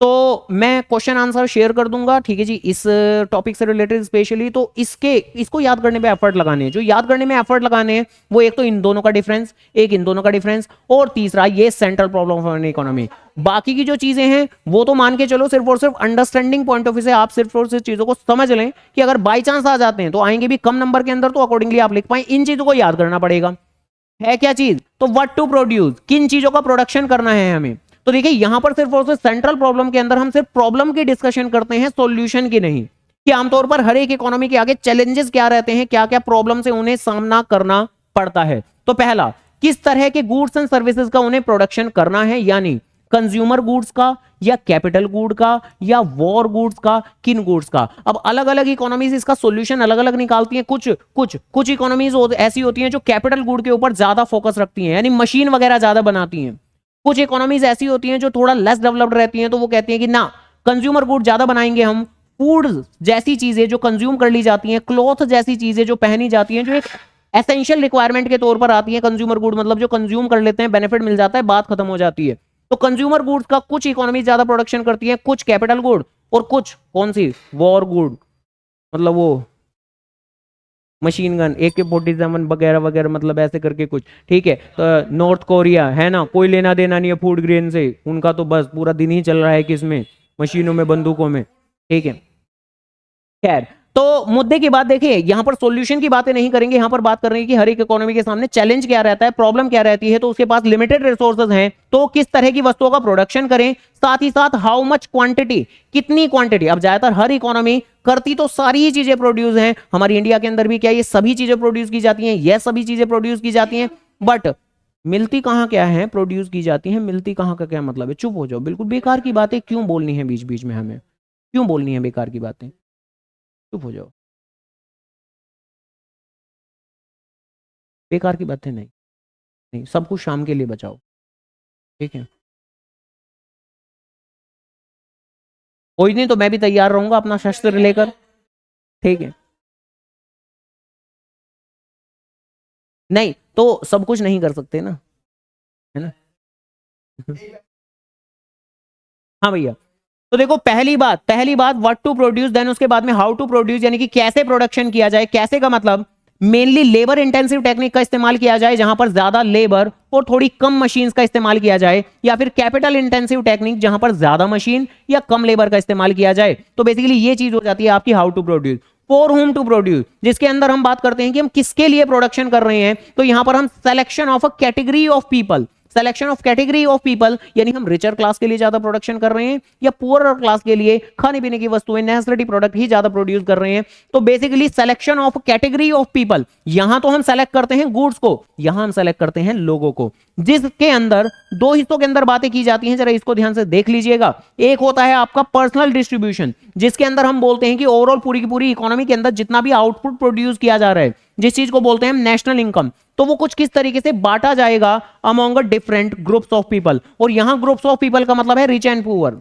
तो मैं क्वेश्चन आंसर शेयर कर दूंगा, ठीक है जी, इस टॉपिक से रिलेटेड स्पेशली। तो इसको याद करने पे एफर्ट लगाने हैं, जो याद करने में एफर्ट लगाने हैं वो एक तो इन दोनों का डिफरेंस, एक इन दोनों का डिफरेंस, और तीसरा ये सेंट्रल प्रॉब्लम ऑफ इकोनॉमी। बाकी की जो चीजें हैं वो तो मान के चलो सिर्फ और सिर्फ अंडरस्टैंडिंग पॉइंट ऑफ व्यू से आप सिर्फ और सिर्फ चीजों को समझ लें कि अगर बाई चांस आ जाते हैं तो आएंगे भी कम नंबर के अंदर, तो अकॉर्डिंगली आप लिख पाए। इन चीजों को याद करना पड़ेगा। है क्या चीज, तो व्हाट टू प्रोड्यूस, किन चीजों का प्रोडक्शन करना है हमें। तो देखिए यहां पर सिर्फ और सिर्फ सेंट्रल प्रॉब्लम के अंदर हम सिर्फ प्रॉब्लम की डिस्कशन करते हैं, सॉल्यूशन की नहीं। कि आमतौर पर हर एक इकोनॉमी के आगे चैलेंजेस क्या रहते हैं, क्या क्या प्रॉब्लम से उन्हें सामना करना पड़ता है। तो पहला, किस तरह के गुड्स एंड सर्विसेज का उन्हें प्रोडक्शन करना है, यानी कंज्यूमर गुड्स का या कैपिटल गुड का या वॉर गुड्स का, किन गुड्स का। अब अलग अलग इकोनॉमीज इसका सॉल्यूशन अलग अलग निकालती हैं। कुछ इकोनॉमीज ऐसी होती हैं जो कैपिटल गुड के ऊपर ज्यादा फोकस रखती हैं, यानी मशीन वगैरह ज्यादा बनाती हैं। कुछ इकोनॉमीज ऐसी होती हैं जो थोड़ा लेस डेवलप्ड रहती हैं, तो वो कहती हैं कि ना कंज्यूमर गुड ज्यादा बनाएंगे हम, फूड जैसी चीजें जो कंज्यूम कर ली जाती हैं, क्लॉथ जैसी चीजें जो पहनी जाती हैं, जो एक एसेंशियल रिक्वायरमेंट के तौर पर आती है, कंज्यूमर गुड मतलब जो कंज्यूम कर लेते हैं, बेनिफिट मिल जाता है, बात खत्म हो जाती है। तो कंज्यूमर गुड्स का कुछ इकोनॉमी ज्यादा प्रोडक्शन करती है, कुछ कैपिटल गुड, और कुछ कौन सी, वॉर गुड, मतलब वो मशीन गन AK-47 वगैरह वगैरह, मतलब ऐसे करके कुछ, ठीक है। तो नॉर्थ कोरिया है ना, कोई लेना देना नहीं है फूड ग्रेन से, उनका तो बस पूरा दिन ही चल रहा है किसमें, मशीनों में, बंदूकों में, ठीक है। खैर, तो मुद्दे की बात देखिए, यहां पर सॉल्यूशन की बातें नहीं करेंगे, यहां पर बात कर रहे हैं कि हर एक इकोनॉमी के सामने चैलेंज क्या रहता है, प्रॉब्लम क्या रहती है। तो उसके पास लिमिटेड रिसोर्सेज हैं, तो किस तरह की वस्तुओं का प्रोडक्शन करें, साथ ही साथ हाउ मच क्वांटिटी, कितनी क्वांटिटी। अब ज्यादातर हर इकोनॉमी करती तो सारी ही चीजें प्रोड्यूस हैं, हमारी इंडिया के अंदर भी क्या ये सभी चीजें प्रोड्यूस की जाती हैं, ये सभी चीजें प्रोड्यूस की जाती हैं, बट मिलती कहां क्या है, प्रोड्यूस की जाती हैं, मिलती कहां का क्या मतलब है। चुप हो जाओ, बिल्कुल बेकार की बातें क्यों बोलनी है बीच बीच में, हमें क्यों बोलनी है बेकार की बातें, चुप हो जाओ, बेकार की बातें नहीं, नहीं सब कुछ शाम के लिए बचाओ, ठीक है। कोई नहीं, तो मैं भी तैयार रहूंगा अपना शस्त्र लेकर, ठीक है। नहीं तो सब कुछ नहीं कर सकते ना, है ना। हाँ भैया, तो देखो पहली बात व्हाट टू प्रोड्यूस, देन उसके बाद में हाउ टू प्रोड्यूस, यानी कि कैसे प्रोडक्शन किया जाए। कैसे का मतलब मेनली लेबर इंटेंसिव टेक्निक का इस्तेमाल किया जाए, जहां पर ज्यादा लेबर और थोड़ी कम मशीन्स का इस्तेमाल किया जाए, या फिर कैपिटल इंटेंसिव टेक्निक जहां पर ज्यादा मशीन या कम लेबर का इस्तेमाल किया जाए। तो बेसिकली ये चीज हो जाती है आपकी how to produce. For whom to produce, जिसके अंदर हम बात करते हैं कि हम किसके लिए प्रोडक्शन कर रहे हैं, तो यहां पर हम selection of a category of people, selection of category of people, यानी हम रिचर क्लास के लिए ज्यादा प्रोडक्शन कर रहे हैं या पुअरर क्लास के लिए खाने पीने की वस्तुएं, नेसेसिटी प्रोडक्ट ही ज्यादा प्रोड्यूस कर रहे हैं। तो basically selection of category of people, यहां तो हम सेलेक्ट करते हैं गुड्स को, यहां हम सेलेक्ट करते हैं लोगों को, जिसके अंदर दो हिस्सों के अंदर बातें की जाती हैं, जरा इसको ध्यान से देख लीजिएगा। एक होता है आपका पर्सनल डिस्ट्रीब्यूशन, जिसके अंदर हम बोलते हैं कि ओवरऑल पूरी की पूरी इकोनॉमी के अंदर जितना भी आउटपुट प्रोड्यूस किया जा रहा है, जिस चीज को बोलते हैं हम नेशनल इनकम, तो वो कुछ किस तरीके से बांटा जाएगा among different groups of people. और यहां ग्रुप्स ऑफ पीपल का मतलब है रिच एंड पुअर।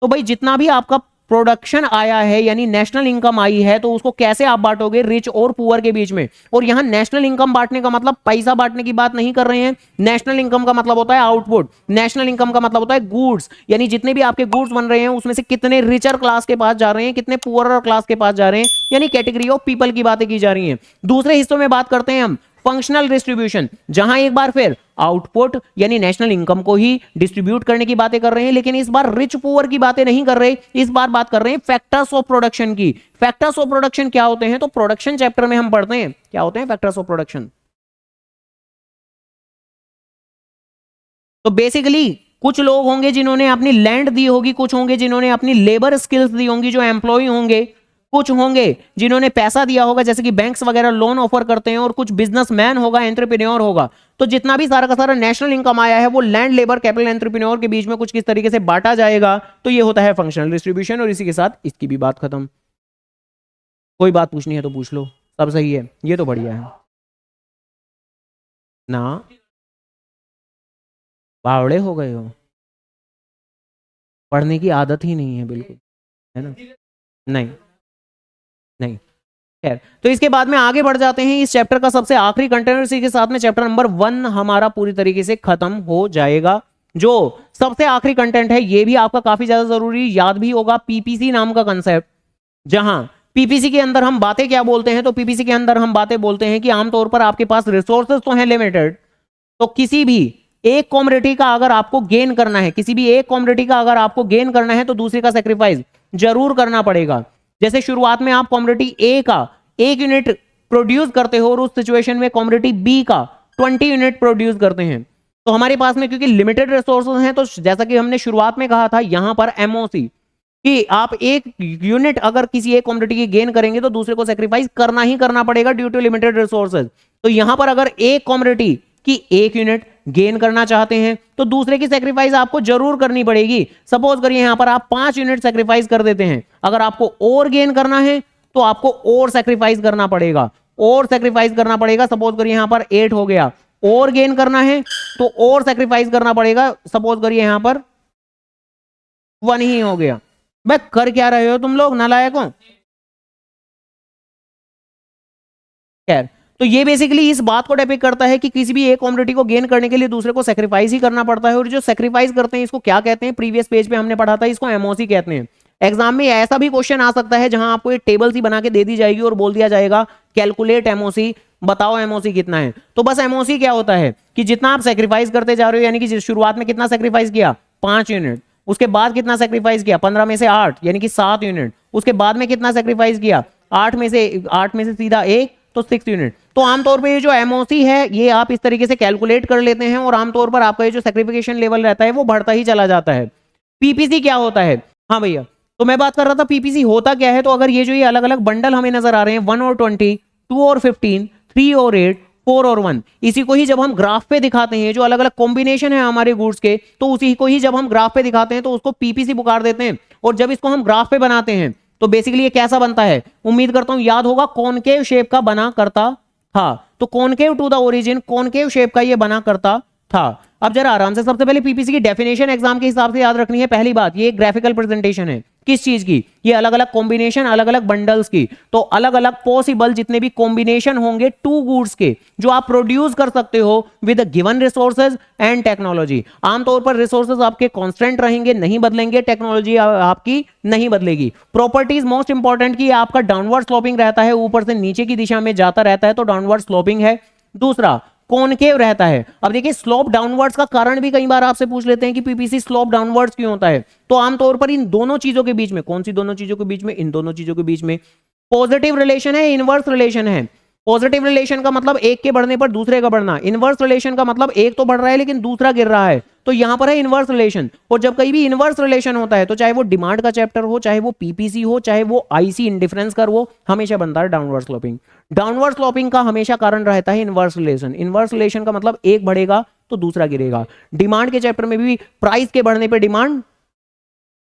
तो भाई जितना भी आपका प्रोडक्शन आया है, यानी नेशनल इनकम आई है, तो उसको कैसे आप बांटोगे, रिच और पुअर के बीच में। और यहां नेशनल इनकम बांटने का मतलब पैसा बांटने की बात नहीं कर रहे हैं। नेशनल इनकम का मतलब होता है आउटपुट, नेशनल इनकम का मतलब होता है गुड्स, यानी जितने भी आपके गुड्स बन रहे हैं उसमें से कितने रिचर क्लास के पास जा रहे हैं, कितने पुअर क्लास के पास जा रहे हैं, यानी कैटेगरी ऑफ पीपल की बातें की जा रही हैं। दूसरे हिस्सों में बात करते हैं हम फंक्शनल डिस्ट्रीब्यूशन, जहां एक बार फिर आउटपुट यानी नेशनल इनकम को ही डिस्ट्रीब्यूट करने की बातें कर रहे हैं, लेकिन इस बार रिच पुअर की बातें नहीं कर रहे, इस बार बात कर रहे हैं फैक्टर्स ऑफ प्रोडक्शन की। फैक्टर्स ऑफ प्रोडक्शन क्या होते हैं, तो प्रोडक्शन चैप्टर में हम पढ़ते हैं क्या होते हैं फैक्टर्स ऑफ प्रोडक्शन। तो बेसिकली कुछ लोग होंगे जिन्होंने अपनी लैंड दी होगी, कुछ होंगे जिन्होंने अपनी लेबर स्किल्स दी होंगी जो एम्प्लॉय होंगे, कुछ होंगे जिन्होंने पैसा दिया होगा जैसे कि बैंक्स वगैरह लोन ऑफर करते हैं, और कुछ बिजनेसमैन होगा, एंटरप्रेन्योर होगा। तो जितना भी सारा का सारा नेशनल इनकम आया है वो लैंड, लेबर, कैपिटल, एंटरप्रेन्योर के बीच में कुछ किस तरीके से बांटा जाएगा, तो ये होता है फंक्शनल डिस्ट्रीब्यूशन। और इसी के साथ इसकी भी बात खत्म। कोई बात पूछनी है तो पूछ लो, सब सही है, ये तो बढ़िया है ना। बावड़े हो गए हो, पढ़ने की आदत ही नहीं है बिल्कुल, है ना। नहीं नहीं, खैर, तो इसके बाद में आगे बढ़ जाते हैं। इस चैप्टर का सबसे आखिरी कंटेंट, इसी के साथ में चैप्टर नंबर 1 हमारा पूरी तरीके से खत्म हो जाएगा। जो सबसे आखिरी कंटेंट है ये भी आपका काफी ज्यादा जरूरी, याद भी होगा, पीपीसी नाम का कंसेप्ट। जहां पीपीसी के अंदर हम बातें क्या बोलते हैं, तो पीपीसी के अंदर हम बातें बोलते हैं कि आमतौर पर आपके पास रिसोर्सेज तो हैं लिमिटेड, तो किसी भी एक कॉमोडिटी का अगर आपको गेन करना है, किसी भी एक कॉमोडिटी का अगर आपको गेन करना है, तो दूसरे का सेक्रीफाइस जरूर करना पड़ेगा। जैसे शुरुआत में आप कॉमोडिटी ए का 1 यूनिट प्रोड्यूस करते हो, और उस सिचुएशन में कॉमोडिटी बी का 20 यूनिट प्रोड्यूस करते हैं। तो हमारे पास में क्योंकि लिमिटेड रिसोर्सेज हैं, तो जैसा कि हमने शुरुआत में कहा था, यहां पर एमओसी कि आप एक यूनिट अगर किसी एक कमोडिटी की गेन करेंगे तो दूसरे को सेक्रीफाइस करना ही करना पड़ेगा ड्यू टू लिमिटेड रिसोर्सेज। तो यहां पर अगर एक कमोडिटी की एक यूनिट गेन करना चाहते हैं तो दूसरे की सेक्रीफाइस आपको जरूर करनी पड़ेगी। सपोज करिए यहां पर आप 5 यूनिट सेक्रीफाइस कर देते हैं, अगर आपको और गेन करना है तो आपको और सेक्रीफाइस करना पड़ेगा, और सेक्रीफाइस करना पड़ेगा। सपोज करिए यहां पर 8 हो गया, और गेन करना है तो और सेक्रीफाइस करना पड़ेगा। सपोज करिए यहां पर 1 ही हो गया। मैं कर क्या रहे हो तुम लोग नालायक हो। खैर, तो ये बेसिकली इस बात को डिपिक्ट करता है कि किसी भी एक कमोडिटी को गेन करने के लिए दूसरे को सेक्रीफाइस ही करना पड़ता है। और जो सेक्रीफाइस करते हैं इसको क्या कहते हैं, प्रीवियस पेज पे हमने पढ़ा था, इसको एमओसी कहते हैं। एग्जाम में ऐसा भी क्वेश्चन आ सकता है जहां आपको एक टेबल सी बना के दे दी जाएगी और बोल दिया जाएगा कैलकुलेट एमओसी, बताओ एमओसी कितना है। तो बस एमओसी क्या होता है कि जितना आप सेक्रीफाइस करते जा रहे हो, यानी कि शुरुआत में कितना सेक्रीफाइस किया 5 यूनिट, उसके बाद कितना सेक्रीफाइस किया 15 में से 8 यानी कि 7 यूनिट, उसके बाद में कितना सेक्रीफाइस किया 8 में से सीधा 1 तो 6 यूनिट। तो आमतौर पे ये जो एमओसी है ये आप इस तरीके से कैलकुलेट कर लेते हैं और आमतौर पर आपका ये जो सेक्रिफिकेशन लेवल रहता है वो बढ़ता ही चला जाता है। पीपीसी क्या होता है, हाँ भैया, तो मैं बात कर रहा था पीपीसी होता क्या है। तो अगर ये जो ये अलग अलग बंडल हमें नजर आ रहे हैं 1 और 20, 2 और 15, 3 और 8, 4 और 1, इसी को ही जब हम ग्राफ पे दिखाते हैं, जो अलग अलग कॉम्बिनेशन है हमारे गुड्स के, तो उसी को ही जब हम ग्राफ पे दिखाते हैं तो उसको पीपीसी पुकार देते हैं। और जब इसको हम ग्राफ पे बनाते हैं तो बेसिकली ये कैसा बनता है, उम्मीद करता हूं याद होगा, कॉनकेव शेप का बना करता था। तो concave to the origin, concave shape का ये बना करता था। अब जरा आराम से सबसे पहले पीपीसी की डेफिनेशन एग्जाम के हिसाब से याद रखनी है। पहली बात, ये एक ग्राफिकल प्रेजेंटेशन है किस चीज की, ये अलग अलग कॉम्बिनेशन, अलग अलग बंडल्स की। तो अलग अलग पॉसिबल जितने भी कॉम्बिनेशन होंगे टू गुड्स के जो आप प्रोड्यूस कर सकते हो with given resources and technology. आमतौर पर रिसोर्सेज आपके कांस्टेंट रहेंगे, नहीं बदलेंगे, टेक्नोलॉजी आपकी नहीं बदलेगी। प्रॉपर्टीज मोस्ट इंपॉर्टेंट की आपका डाउनवर्ड स्लोपिंग रहता है, ऊपर से नीचे की दिशा में जाता रहता है तो डाउनवर्ड स्लोपिंग है। दूसरा, कॉनकेव रहता है। अब देखिए स्लोप डाउनवर्ड्स का कारण भी कई बार आपसे पूछ लेते हैं कि पीपीसी स्लोप डाउनवर्ड्स क्यों होता है। तो आमतौर पर इन दोनों चीजों के बीच में, कौन सी दोनों चीजों के बीच में, इन दोनों चीजों के बीच में पॉजिटिव रिलेशन है, इनवर्स रिलेशन है। पॉजिटिव रिलेशन का मतलब एक के बढ़ने पर दूसरे का बढ़ना, इनवर्स रिलेशन का मतलब एक तो बढ़ रहा है लेकिन दूसरा गिर रहा है, तो यहां पर है इनवर्स रिलेशन। और जब कहीं भी इनवर्स रिलेशन होता है तो चाहे वो डिमांड का चैप्टर हो, चाहे वो पीपीसी हो, चाहे वो आईसी इंडिफरेंस कर, वो हमेशा बनता है डाउनवर्ड स्लोपिंग। डाउनवर्ड स्लोपिंग का हमेशा कारण रहता है इनवर्स रिलेशन। इनवर्स रिलेशन का मतलब एक बढ़ेगा तो दूसरा गिरेगा। डिमांड के चैप्टर में भी प्राइस के बढ़ने पर डिमांड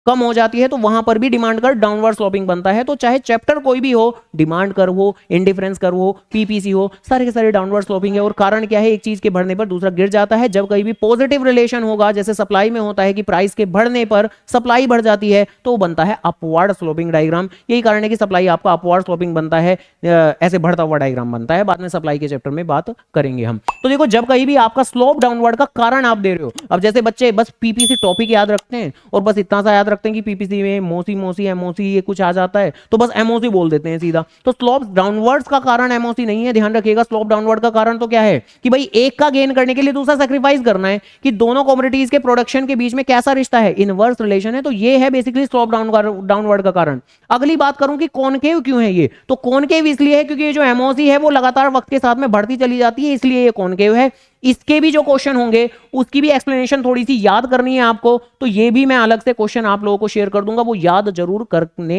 कम हो जाती है तो वहां पर भी डिमांड कर्व डाउनवर्ड स्लोपिंग बनता है। तो चाहे चैप्टर कोई भी हो, डिमांड कर्व हो, इंडिफरेंस कर्व हो, पीपीसी हो, सारे के सारे डाउनवर्ड स्लोपिंग है। और कारण क्या है, एक चीज के बढ़ने पर दूसरा गिर जाता है। जब कहीं भी पॉजिटिव रिलेशन होगा, जैसे सप्लाई में होता है कि प्राइस के बढ़ने पर सप्लाई बढ़ जाती है, तो बनता है अपवर्ड स्लोपिंग डायग्राम। यही कारण है कि सप्लाई आपका अपवर्ड स्लोपिंग बनता है, ऐसे बढ़ता हुआ डायग्राम बनता है। बाद में सप्लाई के चैप्टर में बात करेंगे हम। तो देखो जब कहीं भी आपका स्लोप डाउनवर्ड का कारण आप दे रहे हो, अब जैसे बच्चे बस पीपीसी टॉपिक याद रखते हैं और बस इतना सा याद रखते हैं कि पीपीसी में मोसी मोसी एमओसी ये कुछ आ जाता है तो बस एमओसी बोल देते हैं सीधा। तो स्लोप डाउनवर्ड्स का कारण एमओसी नहीं है, ध्यान रखिएगा। स्लोप डाउनवर्ड का कारण तो क्या है कि भाई एक का गेन करने के लिए दूसरा सैक्रिफाइस करना है, कि दोनों कमोडिटीज के प्रोडक्शन के बीच में कैसा रिश्ता है, इनवर्स रिलेशन है। तो ये है बेसिकली स्लोप डाउनवर्ड का कारण। अगली बात करूं कि कॉनकेव क्यों है, ये तो कॉनकेव इसलिए है क्योंकि ये जो एमओसी है वो लगातार वक्त के साथ में बढ़ती चली जाती है, इसलिए ये कॉनकेव है। इसके भी जो क्वेश्चन होंगे उसकी भी एक्सप्लेनेशन थोड़ी सी याद करनी है आपको, तो ये भी मैं अलग से क्वेश्चन आप लोगों को शेयर कर दूंगा, वो याद जरूर करने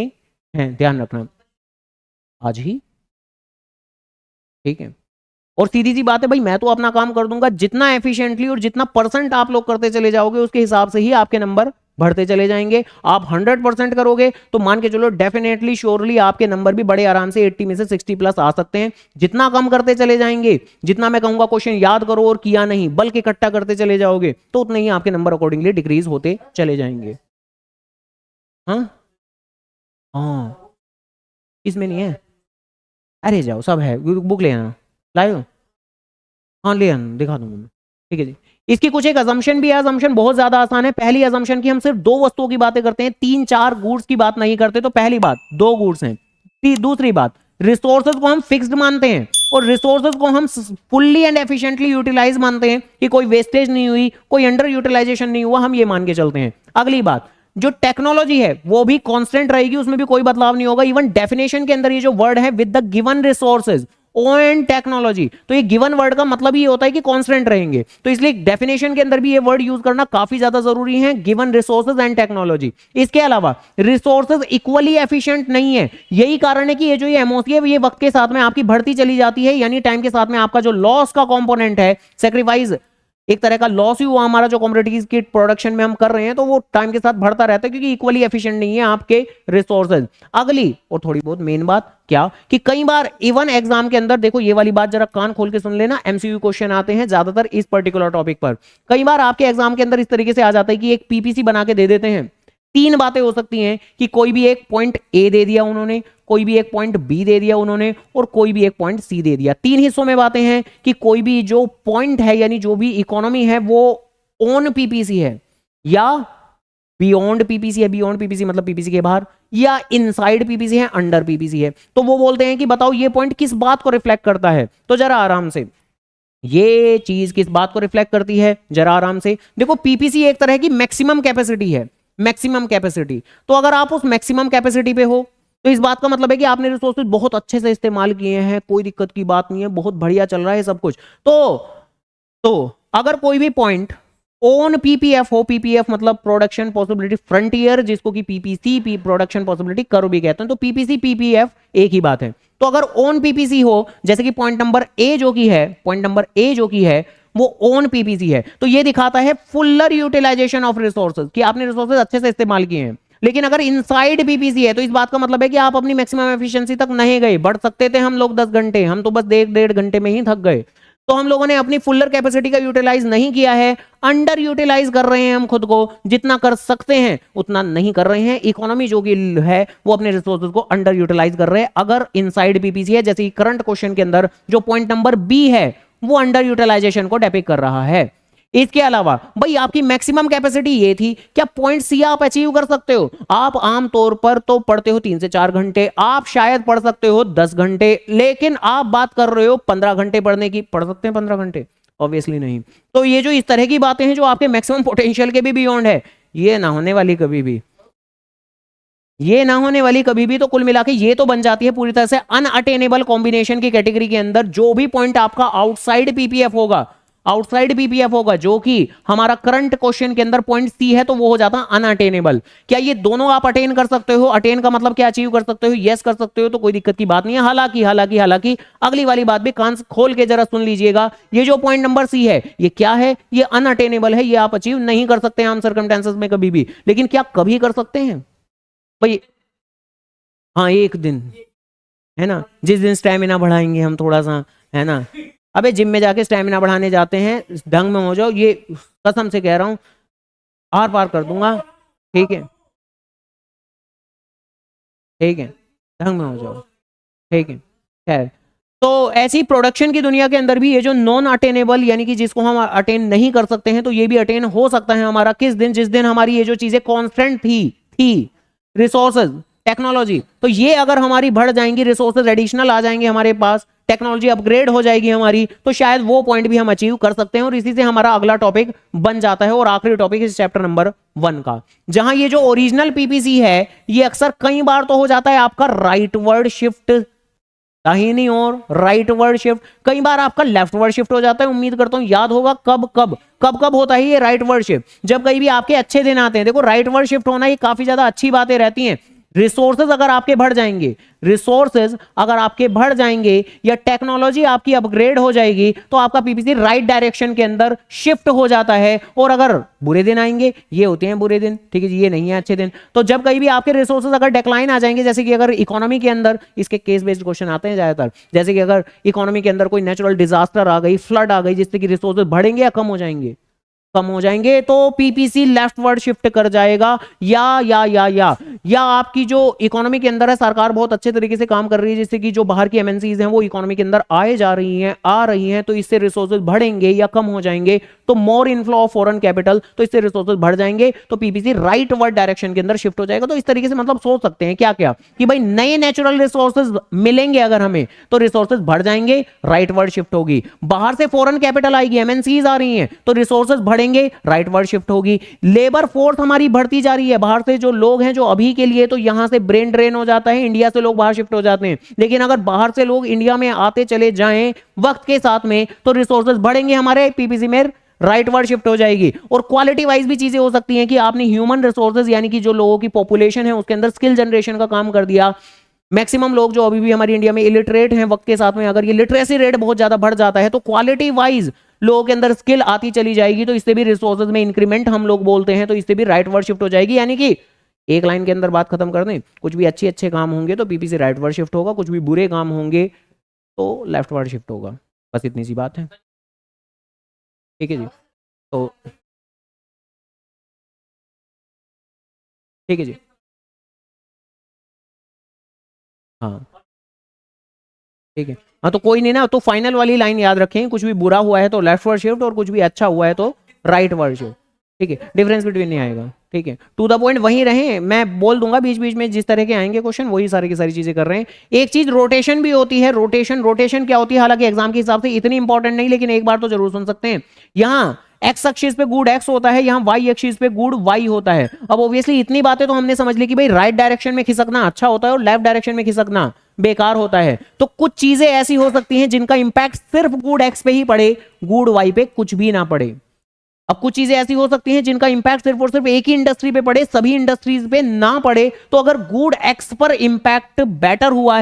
हैं, ध्यान रखना आज ही, ठीक है। और सीधी सी बात है भाई, मैं तो अपना काम कर दूंगा, जितना एफिशिएंटली और जितना परसेंट आप लोग करते चले जाओगे उसके हिसाब से ही आपके नंबर बढ़ते चले जाएंगे। आप 100% करोगे तो मान के चलो डेफिनेटली श्योरली आपके नंबर भी बड़े आराम से 80 में से 60 प्लस आ सकते हैं। जितना कम करते चले जाएंगे, जितना मैं कहूंगा क्वेश्चन याद करो और किया नहीं बल्कि इकट्ठा करते चले जाओगे, तो उतने ही आपके नंबर अकॉर्डिंगली डिक्रीज होते चले जाएंगे। हाँ हाँ, इसमें नहीं है, अरे जाओ सब है, बुक ले आना, लाओ, हाँ ले आना, दिखा दूंगा मैं, ठीक है जी। इसकी कुछ एक अजम्पशन भी है, अजम्पशन बहुत ज्यादा आसान है। पहली अजम्पशन की हम सिर्फ 2 वस्तुओं की बातें करते हैं, 3-4 गुड्स की बात नहीं करते। तो पहली बात 2 गुड्स हैं। दूसरी बात, रिसोर्सेज को हम फिक्स्ड मानते हैं और रिसोर्सेज को हम फुल्ली एंड एफिशिएंटली यूटिलाइज मानते हैं कि कोई वेस्टेज नहीं हुई, कोई अंडर यूटिलाइजेशन नहीं हुआ, हम ये मान के चलते हैं। अगली बात, जो टेक्नोलॉजी है वो भी कांस्टेंट रहेगी, उसमें भी कोई बदलाव नहीं होगा। इवन डेफिनेशन के अंदर ये जो वर्ड है with the given resources, and technology. तो ये गिवन वर्ड का मतलब ये होता है कि कांस्टेंट रहेंगे, तो इसलिए डेफिनेशन के अंदर भी ये वर्ड यूज करना काफी ज्यादा जरूरी है, गिवन रिसोर्सेज एंड टेक्नोलॉजी। इसके अलावा रिसोर्सेज इक्वली एफिशिएंट नहीं है, यही कारण है कि ये जो ये एमओसी है ये वक्त के साथ में आपकी बढ़ती चली जाती है, यानी टाइम के साथ में आपका जो लॉस का कंपोनेंट है, सेक्रीफाइस एक तरह का लॉस ही हुआ हमारा जो कमोडिटीज की प्रोडक्शन में हम कर रहे हैं, तो वो टाइम के साथ बढ़ता रहता है क्योंकि इक्वली एफिशिएंट नहीं है आपके रिसोर्सेज। अगली और थोड़ी बहुत मेन बात क्या कि कई बार इवन एग्जाम के अंदर देखो, ये वाली बात जरा कान खोल के सुन लेना, एमसीक्यू क्वेश्चन आते हैं ज्यादातर इस पर्टिकुलर टॉपिक पर। कई बार आपके एग्जाम के अंदर इस तरीके से आ जाता है कि एक पीपीसी बना के दे देते हैं, तीन बातें हो सकती हैं कि कोई भी एक पॉइंट ए दे दिया उन्होंने, कोई भी एक पॉइंट बी दे दिया उन्होंने, और कोई भी एक पॉइंट सी दे दिया। तीन हिस्सों में बातें हैं कि कोई भी जो पॉइंट है यानी जो भी इकोनॉमी है वो ऑन पीपीसी है या बियॉन्ड पीपीसी है, बियॉन्ड पीपीसी मतलब पीपीसी के बाहर, या इनसाइड पीपीसी है, अंडर पीपीसी है। तो वो बोलते हैं कि बताओ ये पॉइंट किस बात को रिफ्लेक्ट करता है। तो जरा आराम से, ये चीज किस बात को रिफ्लेक्ट करती है, जरा आराम से देखो। पीपीसी एक तरह की मैक्सिमम कैपेसिटी है, मैक्सिमम कैपेसिटी। तो अगर आप उस मैक्सिमम कैपेसिटी पे हो तो इस बात का मतलब है कि आपने रिसोर्सेज बहुत अच्छे से इस्तेमाल किए हैं, कोई दिक्कत की बात नहीं है, बहुत बढ़िया चल रहा है सब कुछ। तो अगर कोई भी पॉइंट ऑन पीपीएफ हो, पीपीएफ मतलब प्रोडक्शन पॉसिबिलिटी फ्रंटियर, जिसको कि पीपीसी प्रोडक्शन पॉसिबिलिटी कर्व भी कहते हैं, तो पीपीसी पीपीएफ एक ही बात है। तो अगर ऑन पीपीसी हो, जैसे कि पॉइंट नंबर ए जो की है, पॉइंट नंबर ए जो की है वो ऑन पीपीसी है, तो ये दिखाता है फुलर यूटिलाइजेशन ऑफ रिसोर्सेज, कि आपने रिसोर्सेज अच्छे से इस्तेमाल किए हैं। लेकिन अगर इनसाइड पीपीसी है तो इस बात का मतलब है कि आप अपनी मैक्सिमम एफिशिएंसी तक नहीं गए। बढ़ सकते थे हम लोग 10 घंटे, हम तो बस 1.5 घंटे में ही थक गए। तो हम लोगों ने अपनी फुलर कैपेसिटी का यूटिलाइज नहीं किया है, अंडर यूटिलाइज कर रहे हैं हम खुद को, जितना कर सकते हैं उतना नहीं कर रहे हैं। इकोनॉमी जो कि है वो अपने रिसोर्सेज को अंडर यूटिलाइज कर रहे हैं अगर इनसाइड पीपीसी है, जैसे करंट क्वेश्चन के अंदर जो पॉइंट नंबर बी है वो अंडर यूटिलाइजेशन को डेपिक्ट कर रहा है। इसके अलावा भाई आपकी मैक्सिमम कैपेसिटी ये थी, क्या पॉइंट सी आप अचीव कर सकते हो? आप आमतौर पर तो पढ़ते हो 3 से 4 घंटे, आप शायद पढ़ सकते हो 10 घंटे, लेकिन आप बात कर रहे हो 15 घंटे पढ़ने की। पढ़ सकते हैं 15 घंटे? ऑब्वियसली नहीं। तो ये जो इस तरह की बातें हैं जो आपके मैक्सिमम पोटेंशियल के भी बियॉन्ड है, ये ना होने वाली कभी भी, ये ना होने वाली कभी भी। तो कुल मिला के ये तो बन जाती है पूरी तरह से अनअटेनेबल कॉम्बिनेशन की कैटेगरी के अंदर। जो भी पॉइंट आपका आउटसाइड पीपीएफ होगा, आउटसाइड पीपीएफ होगा, जो कि हमारा करंट क्वेश्चन के अंदर पॉइंट सी है, तो वो हो जाता है अनअटेनेबल। क्या ये दोनों आप अटेन कर सकते हो? अटेन का मतलब क्या, अचीव कर सकते हो? यस कर सकते हो, तो कोई दिक्कत की बात नहीं है। हालांकि अगली वाली बात भी कान खोल के जरा सुन लीजिएगा, ये जो पॉइंट नंबर सी है ये क्या है? ये अनअटेनेबल है, ये आप अचीव नहीं कर सकते आम सर्कमस्टेंसेस में कभी भी। लेकिन क्या कभी कर सकते हैं भाई? हाँ, एक दिन है ना, जिस दिन स्टेमिना बढ़ाएंगे हम थोड़ा सा, है ना। अबे जिम में जाके स्टेमिना बढ़ाने जाते हैं, ढंग में हो जाओ, ये कसम से कह रहा हूं, आर पार कर दूंगा। ठीक है, ठीक है, ढंग में हो जाओ, ठीक है। खैर, तो ऐसी प्रोडक्शन की दुनिया के अंदर भी ये जो नॉन अटेनेबल यानी कि जिसको हम अटेन नहीं कर सकते हैं, तो ये भी अटेन हो सकता है हमारा किस दिन? जिस दिन हमारी ये जो चीजें कॉन्स्टेंट थी रिसोर्सेज, टेक्नोलॉजी, तो ये अगर हमारी बढ़ जाएंगी, रिसोर्सेज एडिशनल आ जाएंगे हमारे पास, टेक्नोलॉजी अपग्रेड हो जाएगी हमारी, तो शायद वो पॉइंट भी हम अचीव कर सकते हैं। और इसी से हमारा अगला टॉपिक बन जाता है और आखिरी टॉपिक इस चैप्टर नंबर 1 का, जहां ये जो ओरिजिनल पीपीसी है ये अक्सर कई बार तो हो जाता है आपका राइटवर्ड शिफ्ट, दाहिनी ओर राइटवर्ड शिफ्ट, कई बार आपका लेफ्टवर्ड शिफ्ट हो जाता है। उम्मीद करता हूं याद होगा कब होता है ये राइटवर्ड शिफ्ट, जब कहीं भी आपके अच्छे दिन आते हैं। देखो राइटवर्ड शिफ्ट होना ये काफी ज्यादा अच्छी बातें रहती हैं। रिसोर्सेज अगर आपके बढ़ जाएंगे, रिसोर्सेज अगर आपके बढ़ जाएंगे या टेक्नोलॉजी आपकी अपग्रेड हो जाएगी, तो आपका पीपीसी राइट डायरेक्शन के अंदर शिफ्ट हो जाता है। और अगर बुरे दिन आएंगे, ये होते हैं बुरे दिन, ठीक है जी, ये नहीं है अच्छे दिन। तो जब कहीं भी आपके रिसोर्सेज अगर डिक्लाइन आ जाएंगे, जैसे कि अगर इकोनॉमी के अंदर, इसके केस बेस्ड क्वेश्चन आते हैं ज्यादातर, जैसे कि अगर इकोनॉमी के अंदर कोई नेचुरल डिजास्टर आ गई, फ्लड आ गई, जिससे कि रिसोर्सेज बढ़ेंगे या कम हो जाएंगे? कम हो जाएंगे, तो पीपीसी लेफ्टवर्ड शिफ्ट कर जाएगा। या आपकी जो इकोनॉमी के अंदर है, सरकार बहुत अच्छे तरीके से काम कर रही है, जिससे कि जो बाहर की एमएनसीज हैं वो इकोनॉमी के अंदर आ रही हैं, तो इससे रिसोर्सेज बढ़ेंगे या कम हो जाएंगे? तो मोर इनफ्लो ऑफ फॉरेन कैपिटल, तो इससे रिसोर्सेज बढ़ जाएंगे, तो पीपीसी राइटवर्ड डायरेक्शन के अंदर शिफ्ट हो जाएगा। तो इस तरीके से मतलब सोच सकते हैं क्या क्या कि भाई नए नेचुरल रिसोर्सेज मिलेंगे अगर हमें, तो रिसोर्सेज बढ़ जाएंगे, राइटवर्ड शिफ्ट होगी। बाहर से फॉरेन कैपिटल आएगी, एमएनसीज आ रही हैं, तो रिसोर्सेज बढ़ेंगे राइटवर्ड शिफ्ट होगी। लेबर फोर्स हमारी बढ़ती जा रही है, बाहर से जो लोग हैं, जो अभी के लिए तो यहां से ब्रेन ड्रेन हो जाता है, इंडिया से लोग बाहर शिफ्ट हो जाते हैं, लेकिन अगर बाहर से लोग इंडिया में आते चले जाएं वक्त के साथ में तो रिसोर्सेज बढ़ेंगे हमारे पीपीसी में, राइट वर्ड शिफ्ट हो जाएगी। और क्वालिटी वाइज भी चीजें हो सकती हैं कि आपने ह्यूमन रिसोर्सेज यानी कि जो लोगों की पॉपुलेशन है उसके अंदर स्किल जनरेशन का काम कर दिया। मैक्सिमम लोग जो अभी भी हमारी इंडिया में इलिटरेट हैं, वक्त के साथ में अगर ये लिटरेसी रेट बहुत ज्यादा बढ़ जाता है तो क्वालिटी वाइज लोगों के अंदर स्किल आती चली जाएगी, तो इससे भी रिसोर्सेज में इंक्रीमेंट हम लोग बोलते हैं, तो इससे भी राइट वर्ड शिफ्ट हो जाएगी। यानी कि एक लाइन के अंदर बात खत्म कर दें, कुछ भी अच्छे अच्छे काम होंगे तो पीपी से राइट वर्ड शिफ्ट होगा, कुछ भी बुरे काम होंगे तो लेफ्ट वर्ड शिफ्ट होगा। बस इतनी सी बात है, ठीक है जी। तो ठीक है जी, हाँ ठीक है। हाँ तो कोई नहीं ना, तो फाइनल वाली लाइन याद रखें, कुछ भी बुरा हुआ है तो लेफ्ट वर्ड शिफ्ट और कुछ भी अच्छा हुआ है तो राइट वर्ड शिफ्ट, ठीक है, डिफरेंस बिटवीन नहीं आएगा, ठीक है। टू द पॉइंट वहीं रहें, मैं बोल दूंगा बीच बीच में जिस तरह के आएंगे क्वेश्चन वही सारी की सारी चीजें कर रहे हैं। एक चीज रोटेशन भी होती है, रोटेशन, रोटेशन क्या होती है, हालांकि एग्जाम के हिसाब से इतनी इंपॉर्टेंट नहीं, लेकिन एक बार तो जरूर सुन सकते हैं। यहाँ एक्स एक्सिस पे गुड एक्स होता है, यहाँ वाई एक्सिस पे गुड वाई होता है। अब ऑब्वियसली इतनी बातें तो हमने समझ ली कि भाई राइट डायरेक्शन में खिसकना अच्छा होता है और लेफ्ट डायरेक्शन में खिसकना बेकार होता है। तो कुछ चीजें ऐसी हो सकती हैं जिनका इंपैक्ट सिर्फ गुड एक्स पे ही पड़े, गुड वाई पे कुछ भी ना पड़े। अब कुछ चीजें ऐसी हो सकती हैं जिनका इंपैक्ट सिर्फ और सिर्फ एक ही इंडस्ट्री पे पड़े, सभी इंडस्ट्रीज पे ना पड़े। तो अगर गुड एक्स पर इंपैक्ट बेटर हुआ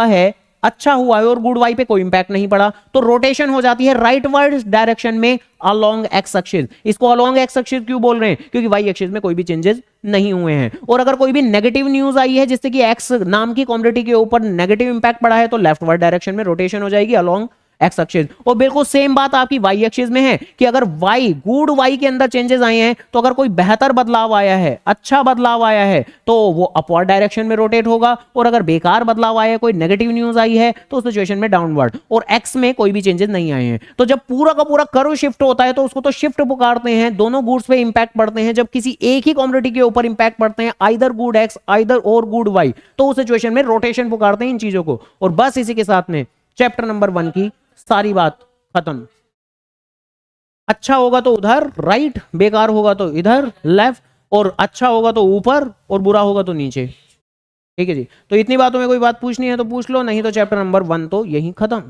है, अच्छा हुआ है और गुड वाई पे कोई इंपैक्ट नहीं पड़ा, तो रोटेशन हो जाती है राइट वर्ड डायरेक्शन में अलोंग एक्स एक्सिस। इसको अलोंग एक्स एक्सिस क्यों बोल रहे हैं, क्योंकि वाई एक्सिस में कोई भी चेंजेस नहीं हुए हैं। और अगर कोई भी नेगेटिव न्यूज आई है जिससे कि एक्स नाम की कमोडिटी के ऊपर नेगेटिव इंपैक्ट पड़ा है तो लेफ्ट वर्ड डायरेक्शन में रोटेशन हो जाएगी अलोंग एक्स एक्सिस। और बिल्कुल सेम बात आपकी वाई एक्सिस में है कि अगर वाई गुड वाई के अंदर चेंजेस आए हैं तो अगर कोई बेहतर बदलाव आया है, अच्छा बदलाव आया है तो वो अपवर्ड डायरेक्शन में रोटेट होगा, और अगर बेकार बदलाव आया है, कोई नेगेटिव न्यूज आई है तो उस सिचुएशन में डाउनवर्ड। और एक्स में कोई भी चेंजेस नहीं आए हैं। तो जब पूरा का पूरा कर्व शिफ्ट होता है तो उसको तो शिफ्ट पुकारते हैं, दोनों गुड्स पे इंपैक्ट पड़ते हैं। जब किसी एक ही कमोडिटी के ऊपर इंपैक्ट पड़ते हैं, आइदर गुड एक्स आइदर और गुड वाई, तो उस सिचुएशन में रोटेशन पुकारते हैं इन चीजों को। और बस इसी के साथ में चैप्टर नंबर 1 की सारी बात खत्म। अच्छा होगा तो उधर राइट, बेकार होगा तो इधर लेफ्ट, और अच्छा होगा तो ऊपर और बुरा होगा तो नीचे, ठीक है जी। तो इतनी बातों में कोई बात पूछनी है तो पूछ लो, नहीं तो चैप्टर नंबर 1 तो यही खत्म।